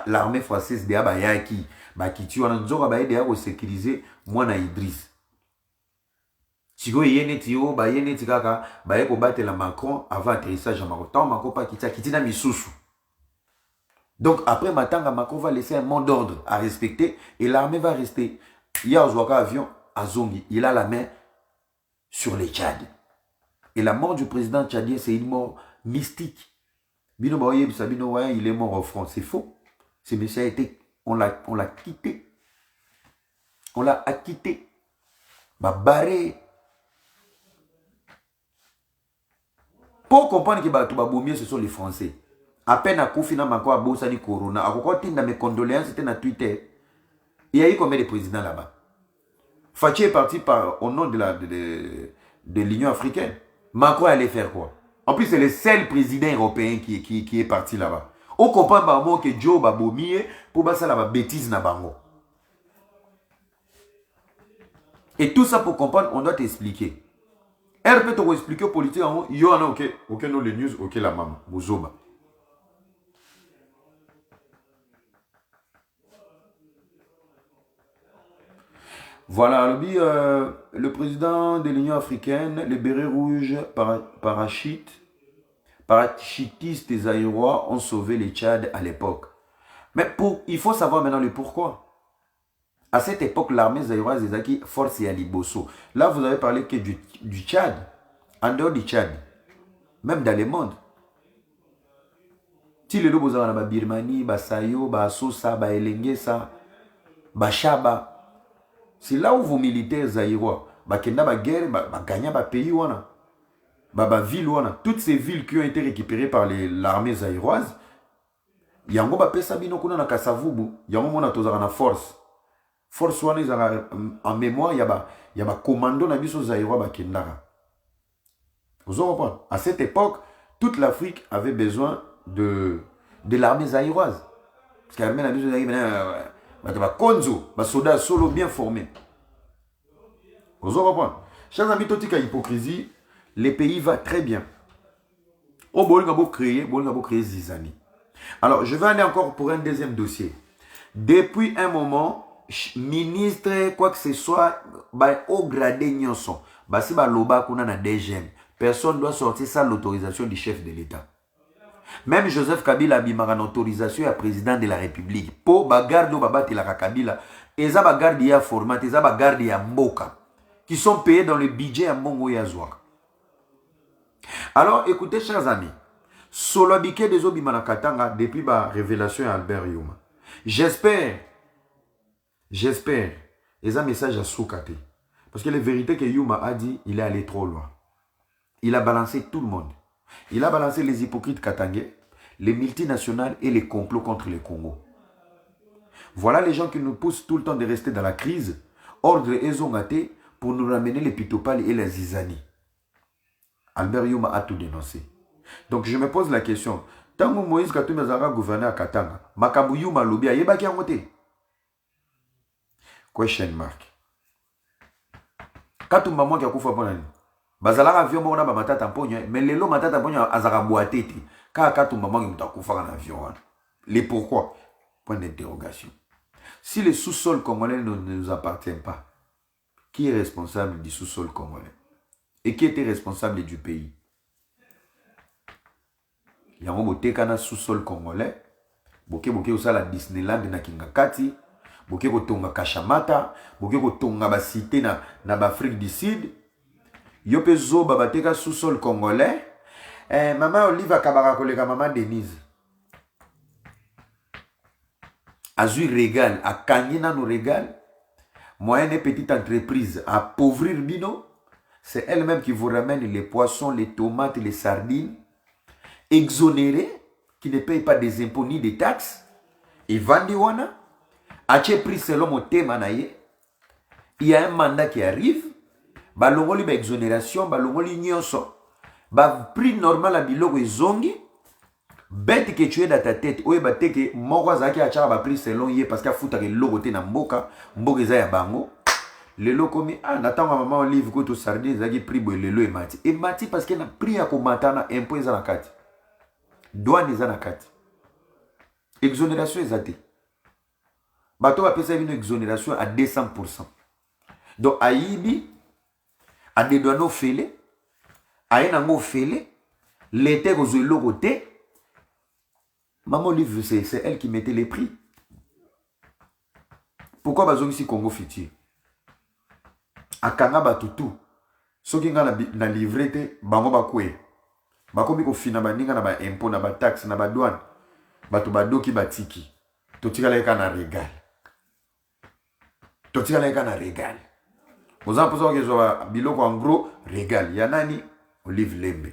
L'armée française de Abayaki, Kitty, on a dit qu'on va sécuriser moi na Idriss. Si vous avez battre la Macron avant l'atterrissage à Macron, Macron pas quitter na Missoussou. Donc après Matanga, Macron va laisser un mot d'ordre à respecter et l'armée va rester. Il y a un avion à Zongi, il a la main sur les Tchad. Et la mort du président tchadien, c'est une mort mystique. Bino Baoye, il est mort au front. C'est faux. Ce monsieur a été, on l'a quitté. On l'a acquitté. Barré. Pour comprendre que ce sont les Français. À peine à Koufina Mako à Bossani Corona, à côté de mes condoléances, c'était sur Twitter. Il y a eu combien de présidents là-bas? Fatih est parti au nom de l'Union africaine. Macron allait faire quoi? En plus, c'est le seul président européen qui est parti là-bas. On comprend que Joe Babomie pour ça la bêtise na bango. Et tout ça pour comprendre, on doit t'expliquer. RP te expliquer aux politiques, il y en a ok non les news, ok la maman, Bozoba. Voilà, le président de l'Union africaine, les bérets rouges, parachutistes et aérois ont sauvé les Tchad à l'époque. Mais il faut savoir maintenant le pourquoi. À cette époque, l'armée zaïroise des Aki force et Aliboso. Là, vous avez parlé que du Tchad, en dehors du Tchad, même dans le monde. Si le lobo za ba Birmanie, ba Sayo, ba Sosa, ba Elengesa, ba Shaba, c'est là où vos militaires zaïrois, ba kenda ba guerre, ba gagna ba pays wana. Baba ville wana, toutes ces villes qui ont été récupérées par l'armée zaïroise, yango ba pesa bino kuna na Kasavubu, yango mona tozaka na force. Force wana ezaka en mémoire yaba commando na biso zaïrois ba kendaka. Vous comprenez? À cette époque, toute l'Afrique avait besoin de l'armée zaïroise. Parce que l'armée na biso zaïroise ba konzo, ba soldats solo bien formés. Vous comprenez? Chers amis, totika hypocrisie, les pays va très bien. Oh, bon, on va créer Zizani. Alors, je vais aller encore pour un deuxième dossier. Depuis un moment, ministre, quoi que ce soit, au gradé nyonson, si loba kuna na DGM, personne doit sortir sans l'autorisation du chef de l'État. Même Joseph Kabila a une autorisation à président de la République. Pour bagardo babati la Kabila, eza bagardi ya format, eza bagardi ya mboka, qui sont payés dans le budget à Mongo Yazouak. Alors, écoutez, chers amis, solo biké des Obimana Katanga depuis la révélation à Albert Yuma. J'espère, et un message à Soukate. Parce que la vérité que Yuma a dit, il est allé trop loin. Il a balancé tout le monde. Il a balancé les hypocrites katangais, les multinationales et les complots contre le Congo. Voilà les gens qui nous poussent tout le temps de rester dans la crise. Ordre et Zongate pour nous ramener les pitopales et les zizani. Albert Yuma a tout dénoncé. Donc je me pose la question. Tant que Moïse Katumbi a gouverné à Katanga, Makabu Yuma Lobi a yebaki amote. Question mark. Katumba moi qui a koufa bonani. Bazala avion bona ba matata mponyo, mais lelo matata mponyo azaka boateti. Ka Katumba moi qui koufa en avion. Les pourquoi? Point d'interrogation. Si le sous-sol congolais ne nous appartient pas, qui est responsable du sous-sol congolais? Et qui était responsable du pays? Il y a un botekana sous-sol congolais. Boke au la Disneyland na Kingakati. Boke tonga Kashamata. Boke tonga ba cité na Afrique du Sud. Yope zo babateka sous-sol congolais. Maman Oliva Kabara kolega maman Denise. Azui régale. A Kanyina nous régale. Moyenne et petite entreprise. À pauvrir bino. C'est elle-même qui vous ramène les poissons, les tomates, les sardines. Exonérés, qui ne payent pas des impôts ni des taxes. Et Vandiwana, a pris selon mon thème, il y a un mandat qui arrive. Balongoli ba exonération, balongoli nyonso. Ba prix normal à biloko ezongi. Bête que tu es dans ta tête. Oye ba teke moko zaki a chara ba prix selon ye parce qu'il a foutu que logo te na mboka, mboka za ya bango. Le loko mi natanga maman Olive ko to sardine zaki prix bo lelo e mati. E mati parce que na prix ya ko matana impôt za na kati. Douane za na kati. Exonération ezate. Bato ba pesa une exonération à 200%. Donc aibi a des douanes fele, a enango fele, l'été ko zo loko te. Maman Olive c'est elle qui mettait les prix. Pourquoi bazongi si Congo Fiti? Akanga batutu. Soki nga na livre te bango bakwe. Bakomi ko fina baninga na ba impôt na ba taxe na ba douane. Bato badoki batiki. Totika leka na régal. Totika leka na régal. Vous en posez que biloko en gros régal. Yanani Olive Lembe.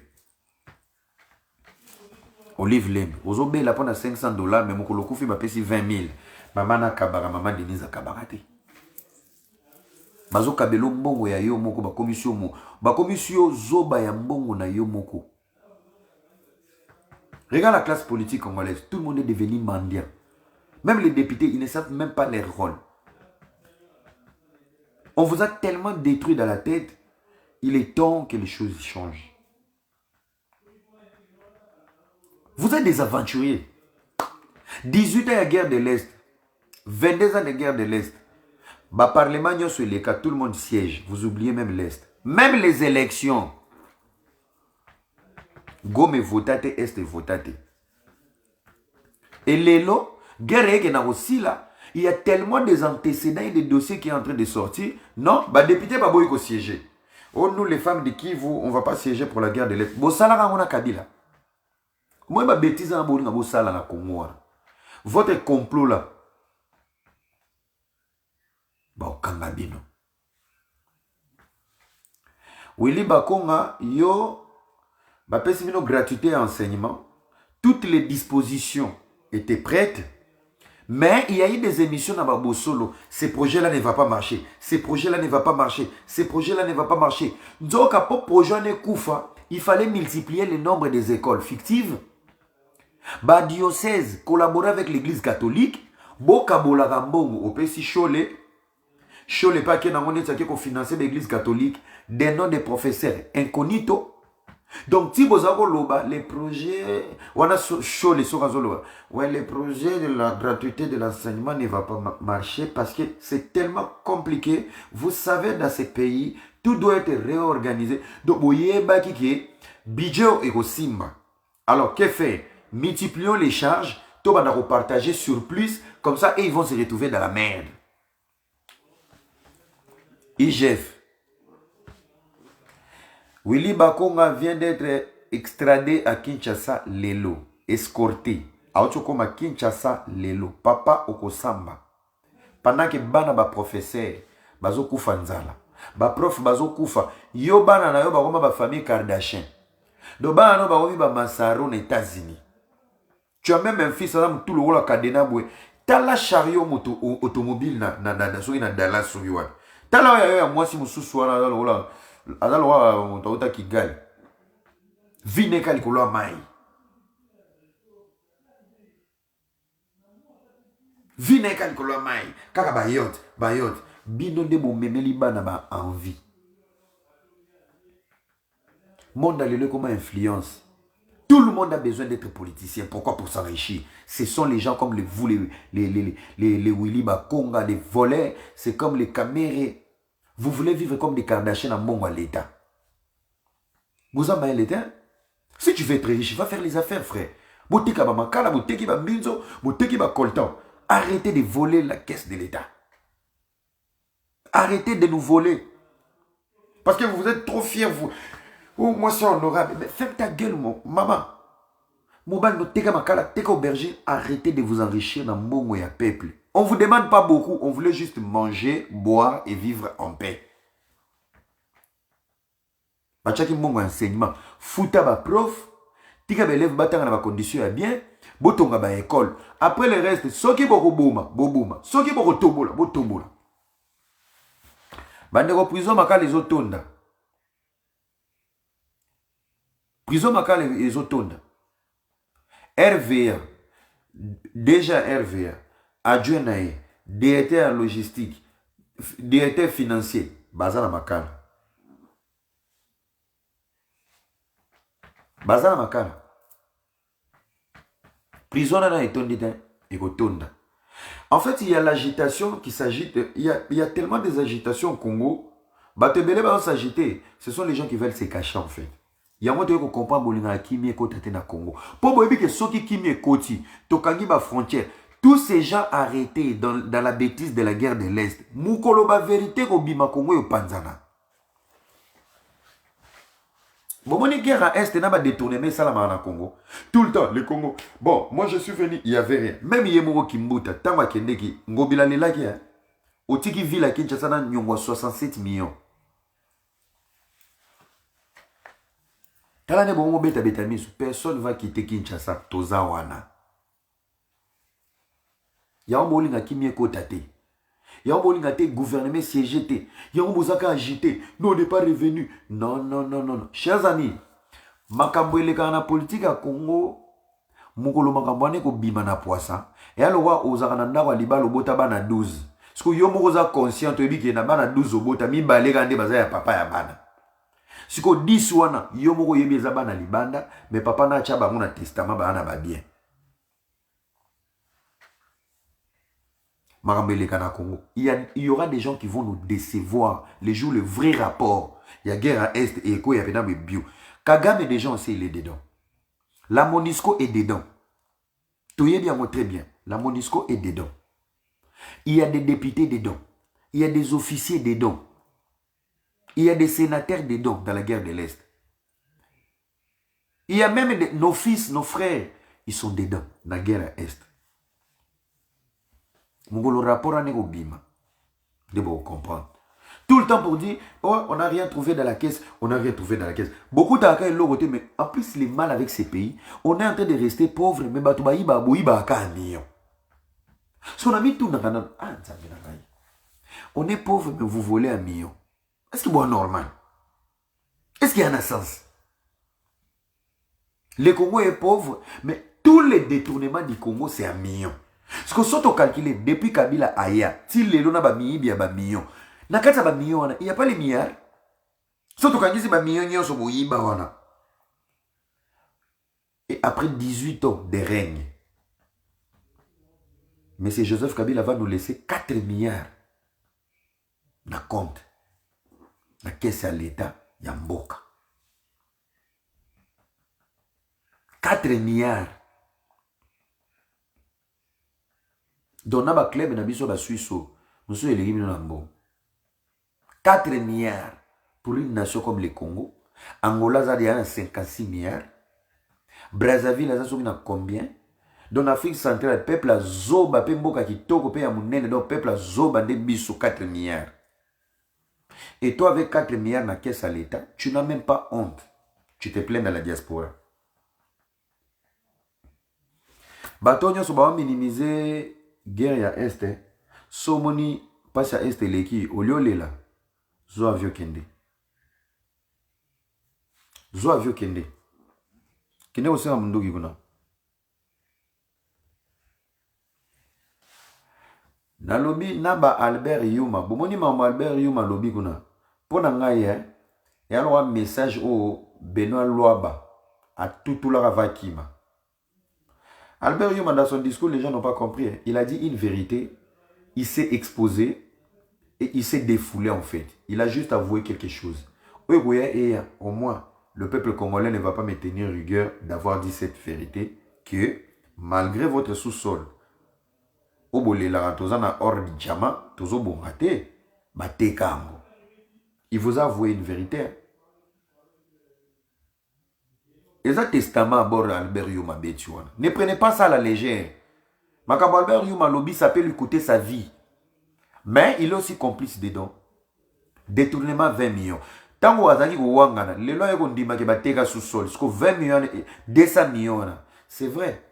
Olive Lembe. Ozo be la pona $500 mais mokolo kufi ba pesi 20 000. Maman na kabara maman Denise kabarate. Bazo kabelo mbongo ya yo moko ba commission mo. Ba commission zoba ya mbongo na yo moko. Regarde la classe politique congolaise, tout le monde est devenu mendiant. Même les députés, ils ne savent même pas leur rôle. On vous a tellement détruit dans la tête, il est temps que les choses changent. Vous êtes des aventuriers. 18 ans de guerre de l'Est, 22 ans de guerre de l'Est. Bah, parlement, sur les cas, tout le monde siège. Vous oubliez même l'Est. Même les élections. Gome votate, Est votate. Et l'élo, guerre aussi là. Il y a tellement des antécédents et des dossiers qui sont en train de sortir. Non, bah député, bah boy, siéger. Oh, nous les femmes de Kivu, on ne va pas siéger pour la guerre de l'Est. Bon, ça là, on a Kabila. Moi, ma bêtise, on a ça là, Congo. Votre complot là. Bah, Kangabino. Willy Bakonga, yo, Bapessimino gratuité et enseignement. Toutes les dispositions étaient prêtes. Mais il y a eu des émissions dans Babosolo. Ces projets-là ne vont pas marcher. Ces projets-là ne vont pas marcher. Ces projets-là ne vont pas marcher. Donc, pour projet ne koufa, il fallait multiplier le nombre des écoles fictives. Ba diocèse collaborer avec l'église catholique. Bokabola Rambongo, au Pessi Chole. Chole pas qu'il y a un financer l'église catholique. Des noms des professeurs incognito. Donc, si vous avez les projets, les projets de la gratuité de l'enseignement ne vont pas marcher parce que c'est tellement compliqué. Vous savez, dans ces pays, tout doit être réorganisé. Donc, vous voyez, budget et au Simba. Alors, qu'est-ce fait? Multiplions les charges, tout va partager sur plus, comme ça, et ils vont se retrouver dans la merde. IGF. Willy Bakonga vient d'être extradé à Kinshasa lelo, escorté. Aotokoma Kinshasa lelo, papa okosamba. Pendant que bana ba professeur, bazo kufa nzala. Ba prof bazo kufa. Yo bana na yo bakoma ba famille Kardashian. Do bana no bakomi ba Masaro aux États-Unis. Tu as même un fils adam tout le rôle kadena bwe. Tala chariot moto automobile na soki na Dallas soki wa. Tala ya moi si mususu wana na lola. Adalo mutauta Kigali. Vineka likolo mai. Vineka likolo mai. Kaka bayot. Bino de bo memeli bana ba envie. Monde alele comme influence. Tout le monde a besoin d'être politicien. Pourquoi? Pour s'enrichir. Ce sont les gens comme vous, les Willy Bakonga, les voleurs. C'est comme les camérés. Vous voulez vivre comme des Kardashians en bon à l'État. Vous en avez l'État? Si tu veux être riche, va faire les affaires, frère. Arrêtez de voler la caisse de l'État. Arrêtez de nous voler. Parce que vous êtes trop fiers, vous. Oh, moi, c'est honorable. Mais ferme ta gueule, maman. Arrêtez de vous enrichir dans mon et peuple. On ne vous demande pas beaucoup. On voulait juste manger, boire et vivre en paix. Bachaki mongo enseignement. Fouta ba prof. Tika ba élève batanga na ba condition ya bien. Botonga ba école. Après le reste, soki boko boma. Soki boko tobola, botobola. Bandeko prison makala les otonda. Prison makala les otonda. RVA. Déjà RVA. Adjoint nae. directeur logistique. Directeur financier. Bazana makala. Bazana makala. Prison na etondita ekotonda. En fait, il y a l'agitation qui s'agite. Il y a tellement des agitations au Congo. Batebele va s'agiter. Ce sont les gens qui veulent se cacher en fait. Il y a un monde qui comprend bolinga kimi ekota na Congo. Pour boyebi que soki kimi ekoti, tokangi ba frontière. Tous ces gens arrêtés dans la bêtise de la guerre de l'Est. Mukolo ba vérité ko bima Congo yo panzana. Bon, mon guerre à Est n'a pas détourné, mais ça la Congo. Tout le temps, le Congo. Bon, moi je suis venu, il n'y avait rien. Même Yemoro Kimbuta, Tama Kendeki, Ngobila Lelaki, Otiki Villa Kinshasa, Nyongwa 67 millions. Talane Bomo Beta Betamis, personne ne va quitter Kinshasa, Tozawana. Il y a un boling qui m'y côté. Il y a un boling à gouvernement siégé. Il y a un bousaka agité. Non, on n'est pas revenu. Non. Chers amis, Makambouele kana politique à Congo, Mukolo Makambouane ko bimana poisson. Et alors, aux Arananda, wa libalo bota bana 12. Parce que yomoza conscient, tu dis qu'il y a bana 12 au bota, mi balegande bazaya papa ya bana. Si ko 10 wana, yomoko yebeza bana libanda, mais papa na chaba mona testament bana ba bien. Congo. Il y aura des gens qui vont nous décevoir les jours, le vrai rapport. Il y a guerre à Est et Eko, il y a des bio. Kagame, des gens aussi, il est dedans. La Monisco est dedans. Tout est bien, très bien. La Monisco est dedans. Il y a des députés dedans. Il y a des officiers dedans. Il y a des sénateurs dedans dans la guerre de l'Est. Il y a même nos fils, nos frères, ils sont dedans dans la guerre à Est. Le rapport à Bima. De vous comprendre. Tout le temps pour dire, oh, on n'a rien trouvé dans la caisse, on n'a rien trouvé dans la caisse. Beaucoup d'Aka et l'autre, mais en plus, les mal avec ces pays, on est en train de rester pauvre, mais Batoubaïba, Boïba, Aka, million. Son ami tout n'a pas. On est pauvre, mais vous volez 1 million. Est-ce que c'est normal? Est-ce qu'il y a un sens? Le Congo est pauvre, mais tous les détournements du Congo, c'est 1 million. Ce que sont calculé depuis Kabila Aya, si les lois n'ont il y a 1 million. Il n'y a pas les milliards. Surtout quand il y a 1 million, et après 18 ans de règne, M. Joseph Kabila va nous laisser 4 milliards. Na compte. La caisse à l'État, Yamboka. 4 milliards. Donc, on a un club dans la Suisse. Nous sommes éliminés dans le monde. 4 milliards pour une nation comme le Congo. Angola, ça a 56 milliards. Brazzaville, ça a combien? Dans l'Afrique centrale, le peuple a zoba, pemboka qui toko, le peuple a zoba de biso 4 milliards. Et toi, avec 4 milliards dans la caisse à l'État, tu n'as même pas honte. Tu te plains dans la diaspora. Batonio, so va minimiser guerre à Est. Somoni passe à Est leki, oliolela. Zo avio kende. Zo avio kende. Kende aussi à Mundogi kuna. Na lobby naba Albert Yuma. Bomoni mama Albert Yuma lobby kuna. Pour nangaye, il y a un message au Benoît Loaba à tout la Ravakima. Albert Yuma, dans son discours, les gens n'ont pas compris. Il a dit une vérité, il s'est exposé et il s'est défoulé en fait. Il a juste avoué quelque chose. Oui, et au moins, le peuple congolais ne va pas me tenir rigueur d'avoir dit cette vérité que malgré votre sous-sol, au bolela, tozana hors du diamant, tozo bongate, batekambo. Il vous a avoué une vérité. Et ça, testament à bord d'Albert Yuma Betchouana. Ne prenez pas ça à la légère. Makabo Albert Yuma Lobby, ça peut lui coûter sa vie. Mais il est aussi complice dedans. Détournement 20 millions. Tant que vous avez dit les lois qui ont dit que sous-sol, 20 millions, 200 millions, c'est vrai.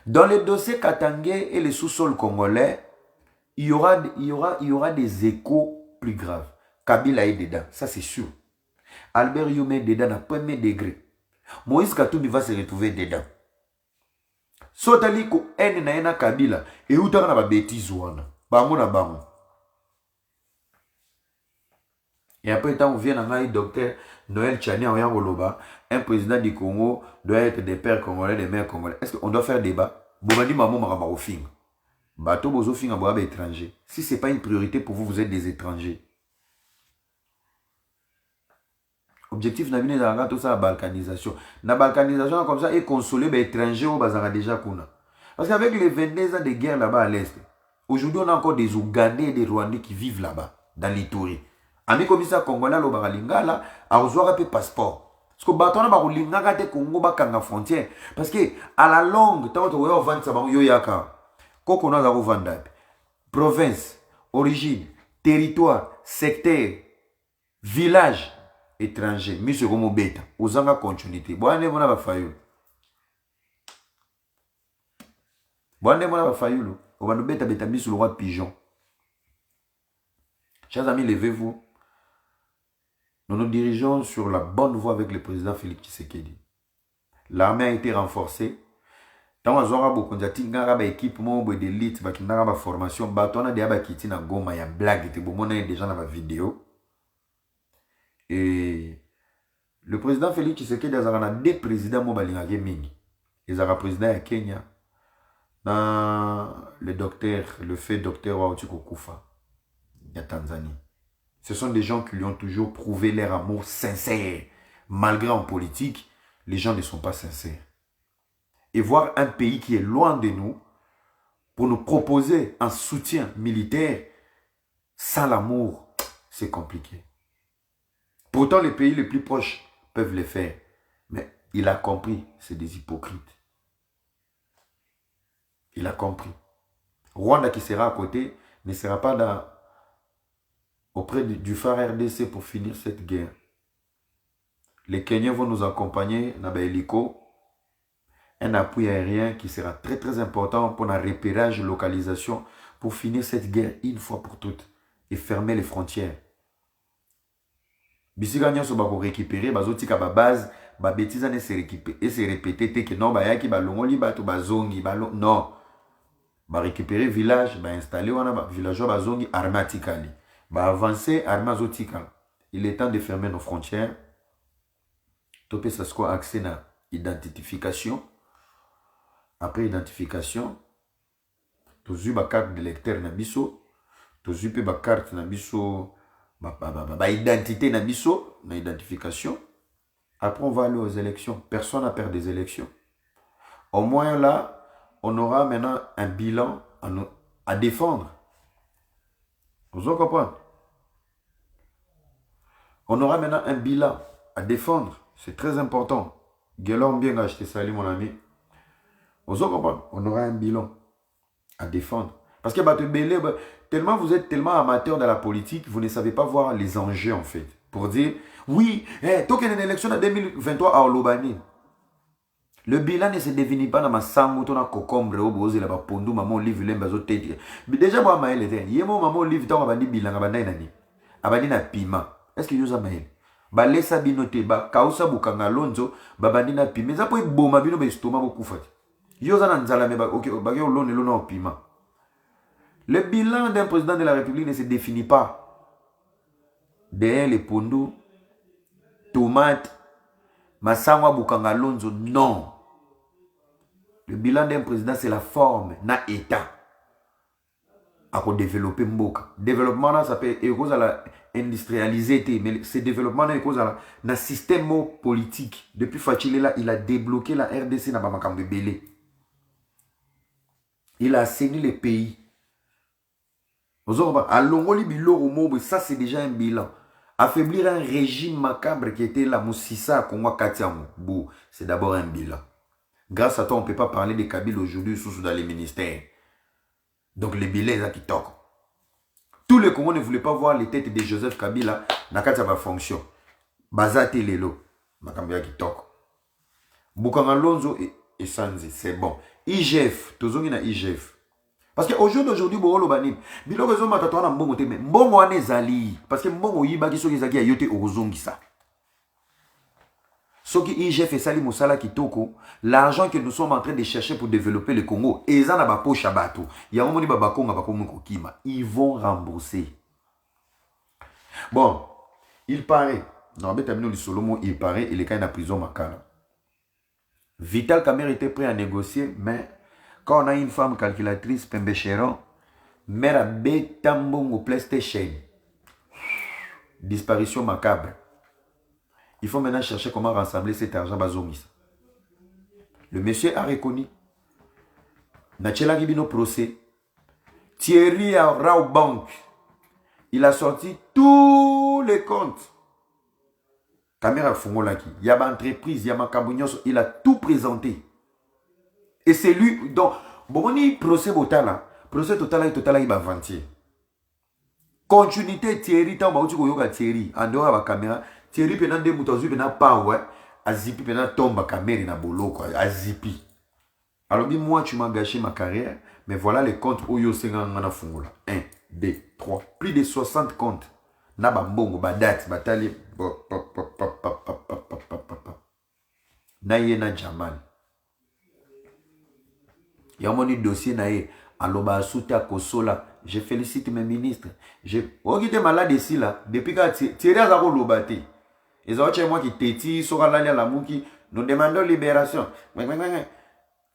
Dans les dossiers Katangé et les sous-sols congolais, il y aura des échos plus graves. Kabila est dedans, ça c'est sûr. Albert Yuma est dedans à premier degré. Moïse Katumbi va se retrouver dedans. Sotali ko ene na ena Kabila et où t'as na ba bêtise wana. Bango na bango. Et après tant on vient à docteur Noël Tchani en Yangoloba, un président du Congo doit être des pères congolais, des mères congolais. Est-ce qu'on doit faire débat? Bobandi maman maraba au film. Bateau bozo film à boire étranger. Si c'est pas une priorité pour vous, vous êtes des étrangers. Objectif n'a pas tout ça la balkanisation. La balkanisation comme ça est consolé les étrangers au bazar déjà kuna. Parce qu'avec les 22 ans de guerre là-bas à l'est, aujourd'hui on a encore des Ougandais et des Rwandais qui vivent là-bas, dans l'Ituri. Ami commissaire congolais lo baralinga a reçoit un passeport. Parce que batona ba linga te Congo ba kanga frontière parce que à la longue tant que on vend ça ba yo yaka. Koko na za vendre. Province, origine, territoire, secteur, village étranger, monsieur comme beta, osanga continuité. Boane mona ba fayulu. Boane mona ba fayulu. On va nous beta beta mis sur le roi pigeon. Chers amis, levez-vous. Nous nous dirigeons sur la bonne voie avec le président Félix Tshisekedi. L'armée a été renforcée. Tant qu'on a beaucoup de équipement d'élite, de formation, on a des na goma ya blague, on a déjà dans ma vidéo. Et le président Félix Tshisekedi a deux présidents mobalinga mingi. Il a président à Kenya, dans le fait docteur Wautiko Kufa, il y a Tanzanie. Ce sont des gens qui lui ont toujours prouvé leur amour sincère. Malgré en politique, les gens ne sont pas sincères. Et voir un pays qui est loin de nous, pour nous proposer un soutien militaire, sans l'amour, c'est compliqué. Pourtant, les pays les plus proches peuvent le faire. Mais il a compris, c'est des hypocrites. Il a compris. Rwanda qui sera à côté ne sera pas dans auprès du phare RDC pour finir cette guerre. Les Kenyans vont nous accompagner dans l'hélico. Un appui aérien qui sera très très important pour un repérage, localisation, pour finir cette guerre une fois pour toutes et fermer les frontières. Bisika nyonso ba ko récupérer bazotika ba base ba bêtise ne se récupérer et se répéter que non ba yaki ba longoli ba to bazongi ba non ba récupérer village ba installer wana ba villageois bazongi armatikali ba avancer arma zotika. Il est temps de fermer nos frontières. Topé ça quoi accès na identification. Après identification, tu as carte de lecteur na biso, tu as carte na biso, identité na biso, na identification. Après on va aller aux élections. Personne n'a peur des élections. Au moins là, on aura maintenant un bilan à défendre. Vous comprenez? On aura maintenant un bilan à défendre. C'est très important. Guélon bien acheté ça, mon ami. On aura un bilan à défendre. Parce que tellement vous êtes tellement amateur de la politique, vous ne savez pas voir les enjeux en fait. Pour dire, oui, tant qu'il y a une élection en 2023 à Olobani, le bilan ne se définit pas dans ma sango, ton cocombre, au bosé, la pondu, maman, livre, l'embazo, tête. Mais déjà, moi, maël était, yémo, maman, livre, tant abandi bilan, abandi nani. Abandi na pima. Est-ce que vous avez maël? Ba lesa binote, ba kausa bukanga lonzo, babandi na pima. Mais ça peut être bon, ma bino, mais stoma, beaucoup fait. Le bilan d'un président de la République ne se définit pas derrière les pondous, tomates, masangwa bukanga lonzo. Non. Le bilan d'un président, c'est la forme, na état. À développer mboka. Développement là, ça peut être à la industrialiser, mais ce développement là, c'est à la système politique. Depuis Fatile là, il a débloqué la RDC na Bamakambe Belé. Il a assaini les pays. Ça, c'est déjà un bilan. Affaiblir un régime macabre qui était la Moussissa, Kongo Katiamou. C'est d'abord un bilan. Grâce à toi, on ne peut pas parler de Kabyle aujourd'hui sous dans les ministères. Donc, les bilans qui toquent. Tous les Congos ne voulaient pas voir les têtes de Joseph Kabila dans la fonction. Bazate Lelo, Makambia qui toque. Bukanga Lonzo et Sanzi, c'est bon. IGF, tozongi na IGF. Parce qu'aujourd'hui, bolo banim. Bilo rezo matatoa na mbongo te mais mbongo ane zali parce que mbongo yiba ki soki zaki ayote ozongi ça. Soki IGF et sali mosala kitoko, l'argent que nous sommes en train de chercher pour développer le Congo, eza na ba poche bato. Ya moni ba bakonga bakomo kima, ils vont rembourser. Bon, il paraît. Non, betamino li solomo, il paraît il est quand en prison Makala. Vital Kamerhe était prêt à négocier, mais quand on a une femme calculatrice, Pembécheron, mère a bétambongo PlayStation. Disparition macabre. Il faut maintenant chercher comment rassembler cet argent bazongis. Le monsieur a reconnu. Nachela Gibino procès. Thierry a Rao Bank. Il a sorti tous les comptes. Caméra Fungolaki, il y a une entreprise, il y a ma Kabounyos, il a tout présenté. Et c'est lui, donc, bon, procès total, il va vanter. Continuité, Thierry, tant que tu as Thierry, en dehors de la caméra, Thierry, pendant des moutons, pendant pas, ouais, Azipi, pendant tombe la caméra, na bolo, quoi, Azipi. Alors, moi, tu m'as gâché ma carrière, mais voilà les comptes où yo senga Fungola. 1, 2, 3, plus de 60 comptes. Naba mbongo, badate, batali. Naye na Jamal. Yamoni dossier naye. Aloba Asuta Kosola. Je félicite mes ministres. Oh, qui était malade ici là. Depuis que Thierry a zako lobate. Et ça, c'est moi qui téti, sera là la mouki. Nous demandons libération.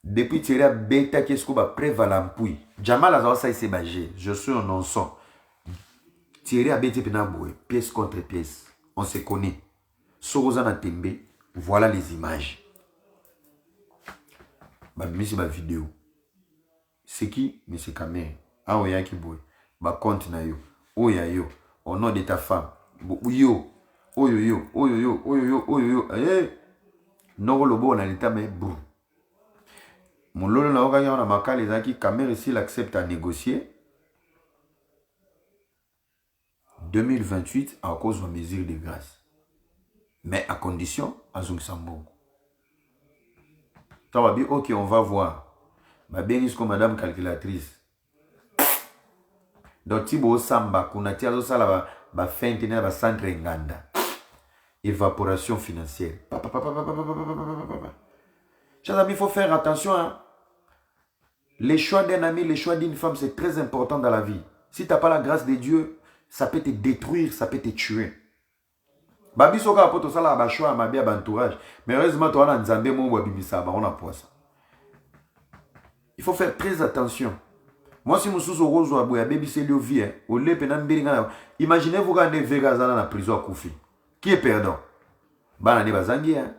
Depuis Thierry a bêta qu'est-ce qu'on va prévalampouille. Jamal a ça s'est bagé. Je suis un non-son. Thierry a bêté penaboué. Pièce contre pièce. On se connaît. Sorozana Tembe, voilà les images. Bah, ma vidéo. C'est qui? Mais c'est Kamer. Ah, oui, qui boy. Bah, compte na yo. Oh, ya yo. Au nom de ta femme. Yo. Oh, yo, yo. Oh, yo, yo. Oh, yo, yo. Oh, yo, yo. Eh. Non, le bon, on a l'état, mais boum. Mon lolo na oka na maka les qui Kamer ici l'accepte à négocier. 2028 à cause de mesure de grâce. Mais à condition, à Zungsambo. Ok, on va voir. Ma bien comme madame calculatrice. Donc, Tibo Samba, Kunati Azosala, ba feinte ba centre nganda. Évaporation financière. Chers amis, il faut faire attention. Hein? Les choix d'un ami, les choix d'une femme, c'est très important dans la vie. Si tu n'as pas la grâce de Dieu, ça peut te détruire, ça peut te tuer. Babi soka apoto sala ba choix ma bien entourage. Mais heureusement toi na nzambe mo wa bimisa ba on a poisa. Il faut faire très attention. Moi si mususu rozo aboya baby c'est le vie hein. Au le pena mbiringa. Imaginez-vous quand des Vegas dans la prison à Koufi. Qui est perdant? Bana ne bazangi hein.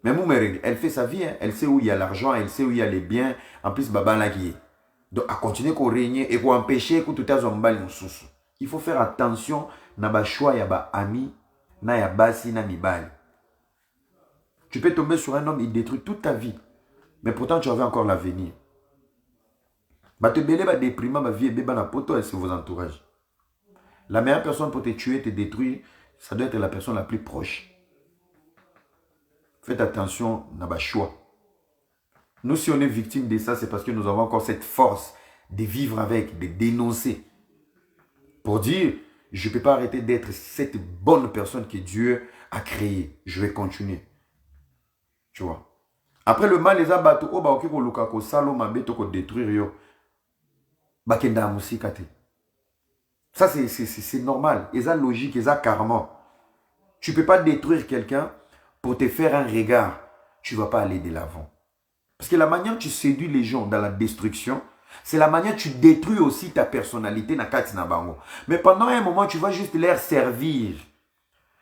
Mais Moumereg, elle fait sa vie, hein. Elle sait où il y a l'argent, elle sait où il y a les biens. En plus, Baba l'a guié. Donc, à continuer qu'on régner et qu'on empêcher que tout à l'heure, il faut faire attention. N'a choix, il y a ami, na ya basi, na mibali. Tu peux tomber sur un homme, il détruit toute ta vie. Mais pourtant, tu avais encore l'avenir. Bah, te belé, bah, déprimant, ma vie, bébé, na poto, et c'est vos entourages. La meilleure personne pour te tuer, te détruire, ça doit être la personne la plus proche. Faites attention, n'a pas choix. Nous, si on est victime de ça, c'est parce que nous avons encore cette force de vivre avec, de dénoncer. Pour dire, je ne peux pas arrêter d'être cette bonne personne que Dieu a créée. Je vais continuer. Tu vois. Après le mal, les abattus, oh, bah, ok, ko luka ko salo mabe to ko détruire yo. Bah, kenda musikate. Ça, c'est normal. Et ça, logique, et ça, karma. Tu ne peux pas détruire quelqu'un pour te faire un regard. Tu ne vas pas aller de l'avant. Parce que la manière dont tu séduis les gens dans la destruction, c'est la manière dont tu détruis aussi ta personnalité. Mais pendant un moment, tu vas juste leur servir.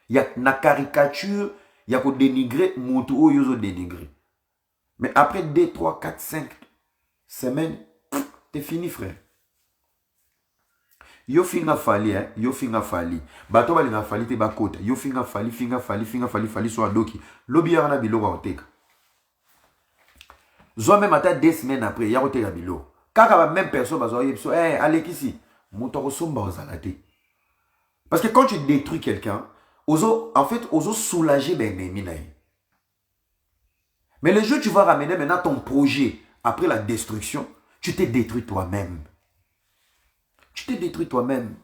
Il y a une caricature, il y a que dénigrer, montou yozo dénigrer. Mais après 2, 3, 4, 5 semaines, t'es fini, frère. Yo finga fali, hein? Yo finga fali. Bato ba linga fali te bakota. Yo finga fali, fali so adoki. Lobi yana bilo wa oteka. Zo même à 2 semaines après, il y a un bilo. Quand la même personne va dire, allez ici, parce que quand tu détruis quelqu'un, en fait, oso soulager ben mais le jour tu vas ramener maintenant ton projet après la destruction, tu t'es détruit toi-même. Tu t'es détruit toi-même.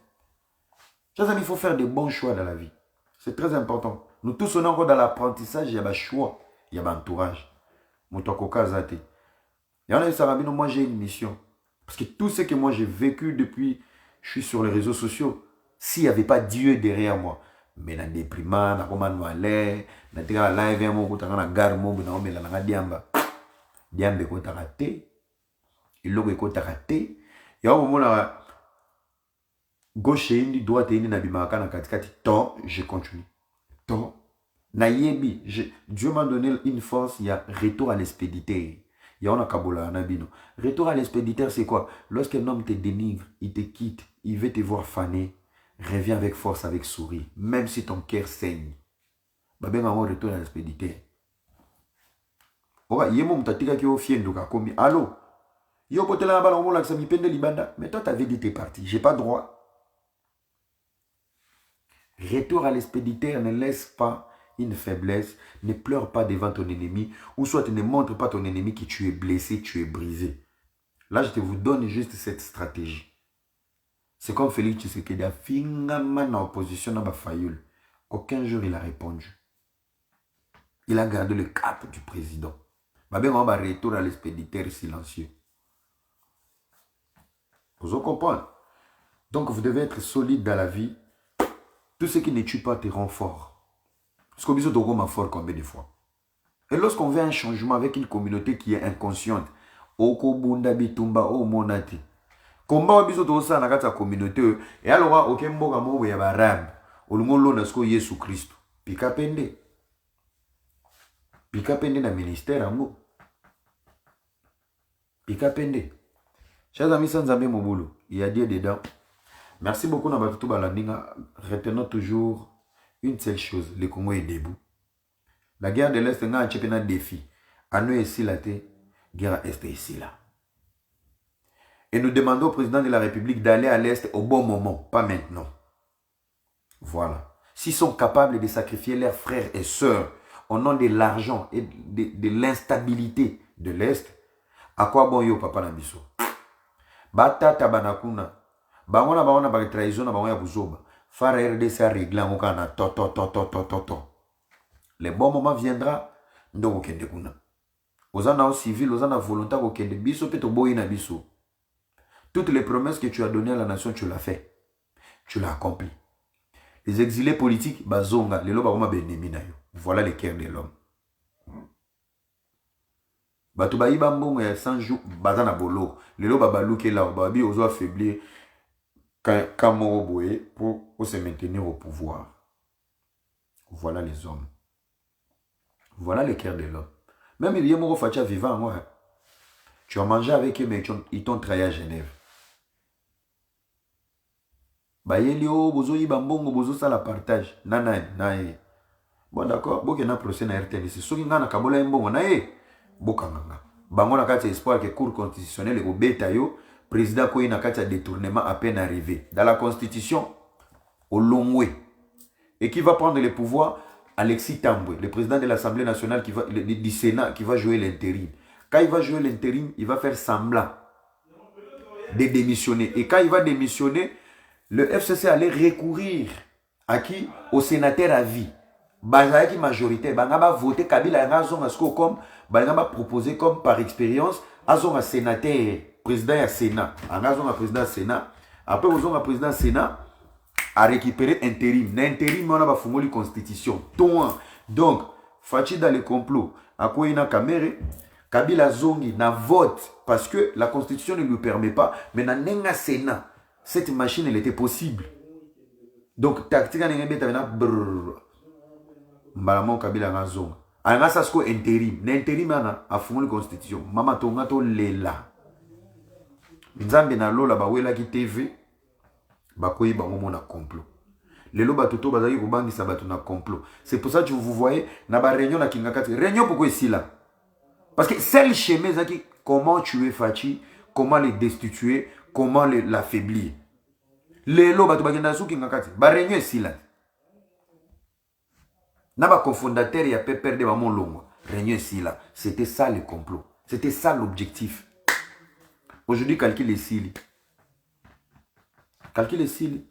Chers amis, il faut faire des bons choix dans la vie. C'est très important. Nous tous, on est encore dans l'apprentissage, il y a un choix, il y a un entourage. Moi j'ai une mission. Parce que tout ce que moi j'ai vécu depuis, je suis sur les réseaux sociaux. S'il n'y avait pas Dieu derrière moi, mais na déprimant, na comment noaler, na tira live mo ko tanga na gare mo na omela na diamba. Diambe ko tarate. Iloko ko tarate. Ya au moment là gauche indi droite indi na bimaka na katikati temps, je continue. Temps na yebi, Dieu m'a donné une force, il y a retour à l'expéditeur. Il y a un kabola anabino. Retour à l'expéditeur, c'est quoi? Lorsqu'un homme te dénigre, il te quitte, il veut te voir faner, reviens avec force, avec sourire, même si ton cœur saigne. Babé maman retour à l'expéditeur. Oka yemo mtatika ki ofiendo ka komi. Allô? Yo potela na bala omola ksami pende libanda. Mais toi t'avais dit t'es parti, j'ai pas droit. Retour à l'expéditeur, ne laisse pas une faiblesse, ne pleure pas devant ton ennemi, ou soit ne montre pas ton ennemi que tu es blessé, tu es brisé. Là, je te vous donne juste cette stratégie. C'est comme Félix Tshisekedi a finalement en opposition dans ma faillule. Aucun jour il a répondu. Il a gardé le cap du président. On va retour à l'expéditeur silencieux. Vous comprenez? Donc vous devez être solide dans la vie. Tout ce qui ne tue pas te rend fort. Parce qu'on dit que fort combien de fois. Et lorsqu'on veut un changement avec une communauté qui est inconsciente, Oko Bunda Bitumba O Monati. Combat biso to sa na kata communauté et alors aucun mboga mo ya barab. Olungolo na sko Yesu Christ. Pika pende. Pika pende na ministère amour. Pika pende. Chers amis sans amis mobulu, il y a Dieu dedans. Merci beaucoup na batutu balandinga. Retenons toujours une seule chose, le Congo est debout. La guerre de l'Est est un défi. À nous ici, la guerre Est ici là. Et nous demandons au président de la République d'aller à l'Est au bon moment, pas maintenant. Voilà. S'ils sont capables de sacrifier leurs frères et sœurs au nom de l'argent et de l'instabilité de l'Est, à quoi bon yo papa na biso? Batata banakuna. Bangona baona ba trahison na bango ya buzoba. Fara RDC a réglé en okana to. Le bon moment viendra, ndoko kende kuna. Ozana au civil, ozana volontaire au kende biso pe to boyi na biso. Toutes les promesses que tu as données à la nation, tu l'as fait. Tu l'as accompli. Les exilés politiques, bazonga, lelo baroma benemi na yo. Voilà le cœur de l'homme. Bato ba iba mbongo ya 100 jours, bazana bolo. Lelo babaluke là, babi ozo affaiblir Kamoro Boye pour se maintenir au pouvoir. Voilà les hommes. Voilà le cœur de l'homme. Même il y a Moro Fatia vivant, moi. Tu as mangé avec eux, mais ils t'ont trahi à Genève. Bayelio, bozo ibambongo, bozo ça la partage. Nae. Bon d'accord, boke na procès na RTNC. Soki nga na kabola mbongo nae, bokanganga. Bango na kati espoir que cour constitutionnelle au beta yo, président ko na kati détournement à peine arrivé. Dans la constitution, au Longwe. Et qui va prendre le pouvoir? Alexis Tambwe, le président de l'Assemblée nationale du Sénat qui va jouer l'intérim. Quand il va jouer l'intérim, il va faire semblant de démissionner. Et quand il va démissionner, le FCC allait recourir à qui? Au sénateur à vie. Bazaki majorité. Banga va voter Kabila comme Banga va proposer comme par expérience Azonga sénateur, président à Sénat. Azonga président à Sénat. Après Azonga président à Sénat a récupéré intérim. L'intérim on a fumé la constitution. Donc, Fachi dans le complot. À quoi il a caméra? Kabila zongi na vote parce que la constitution ne lui permet pas. Mais dans le Sénat, cette machine elle était possible. Donc tactique n'a pas Mbalamon Kabila na zongi. Anga sasko intérim. L'intérim a fumé la constitution. Mama tonga to lela. Nzambe na lola ba wela ki TV. Bakoyi bango mona complot. Lelo batoto bazali kobangisa bato na complot. C'est pour ça que vous voyez na ba réunion na Kingakati. Réunion pourquoi ici là? Parce que c'est le chemin zaki comment tuer Fachi, comment le destituer, comment l'affaiblir. Lelo bato bagenda su Kingakati. Ba réunion ici là. Na ba cofondateur ya perdre ba mon longo. Réunion ici là. C'était ça le complot. C'était ça l'objectif. Aujourd'hui calcul ici. Calcul ici.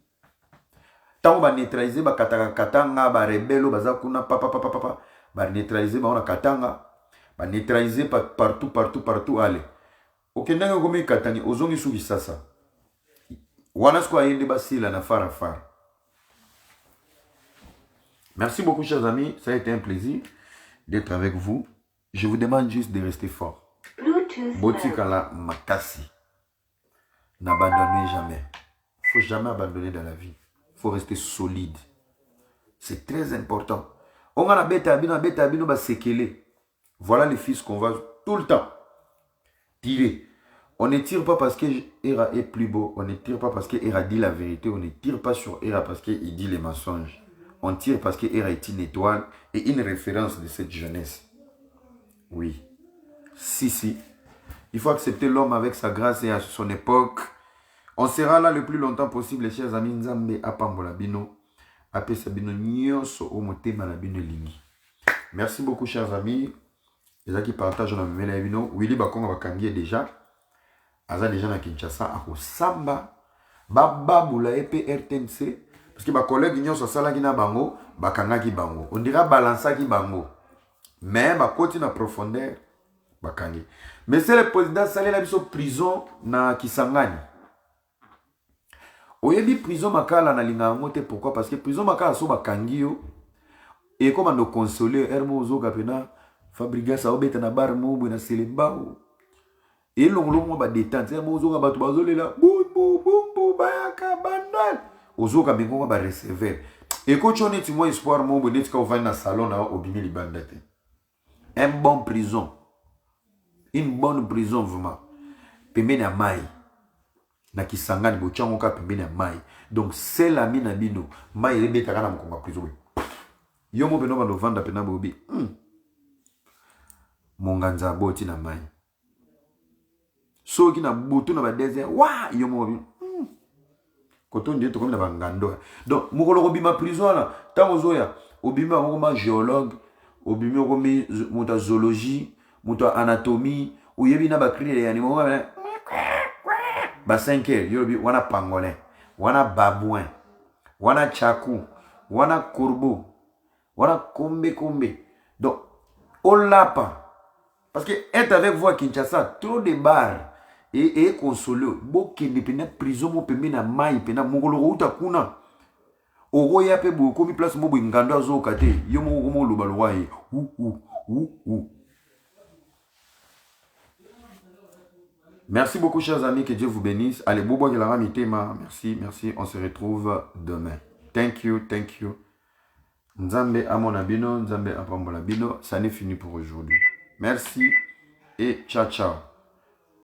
Tant on neutraliser ba katanga ba rebelo baza kuna papa ba neutraliser ba on a katanga ba neutraliser partout allez. OK ndanga gomi katani ozongi suki sasa. Wana sko ayende basila na fara. Merci beaucoup chers amis, ça a été un plaisir d'être avec vous. Je vous demande juste de rester fort. Botikala makasi. N'abandonnez jamais. Il ne faut jamais abandonner dans la vie. Il faut rester solide. C'est très important. On a bêta bino ba sekele. Voilà les fils qu'on va tout le temps tirer. On ne tire pas parce que Era est plus beau. On ne tire pas parce que Era dit la vérité. On ne tire pas sur Era parce qu'il dit les mensonges. On tire parce que Era est une étoile et une référence de cette jeunesse. Oui. Si. Il faut accepter l'homme avec sa grâce et à son époque. On sera là le plus longtemps possible, les chers amis. Nzambe apambola bino, apesa bino nyonso o motema na bino lingi. Merci beaucoup, chers amis. Les gens qui partagent dans mes mails bino. Willy Bakonga bakangi déjà. Aza déjà na Kinshasa ako samba. Bababula epe RTNC. Parce que ma collègue nyonso sala ki na bango, bakanga ki bango. On dira balança ki bango. Mais ma côté na profondeur bakangi. Mais c'est le président salé la biso prison na Kisangani. Oyebi prison makala na linga ngote pourquoi? Parce que prison makala so bakangi yo et comme on consoler hermo zoka pena fabriga sa obeta na bar mobu na selemba et longolo ba détente hermo zoka bato bazolela bou bayaka bandal ozoka bingo ba recevoir et ko chone ti mo espoir mobu net ka ovana salon na obimi libandate. Un bon prison, une bonne prison vraiment pembeni ya mai na Kisangani bochango ka pembeni ya mai. Donc c'est la mina bino mai rebeta kana mkonga prison. Yo mo beno ba vanda pena bobi. Monganza boti na mai. So qui na boto na ba désert. Wa yo mo bi. Koto ndiye to comme na bangando. Donc mukolo ko bima prison là. Tango zoya obima ko ma géologue, obima ko mi muta zoologie, muta anatomie, ou yebi na ba cri les animaux ba 5 heures yo bi wana pangolin, wana babouin, wana tchakou, wana corbeau, wana kombe. Donc on l'a pas. Parce que être avec vous à Kinshasa, trop de bars et consolé. Boki ne pena prison mo pembe na mai pena mongolo uta kuna. Oro ya pe bo komi place mo bo ngando azo kate. Yo mo lo balwa e. Merci beaucoup chers amis, que Dieu vous bénisse. Allez, bobo de la ramitema. Merci, on se retrouve demain. Thank you. Nzambe amonabino, Nzambe apambolabino, ça n'est fini pour aujourd'hui. Merci et ciao.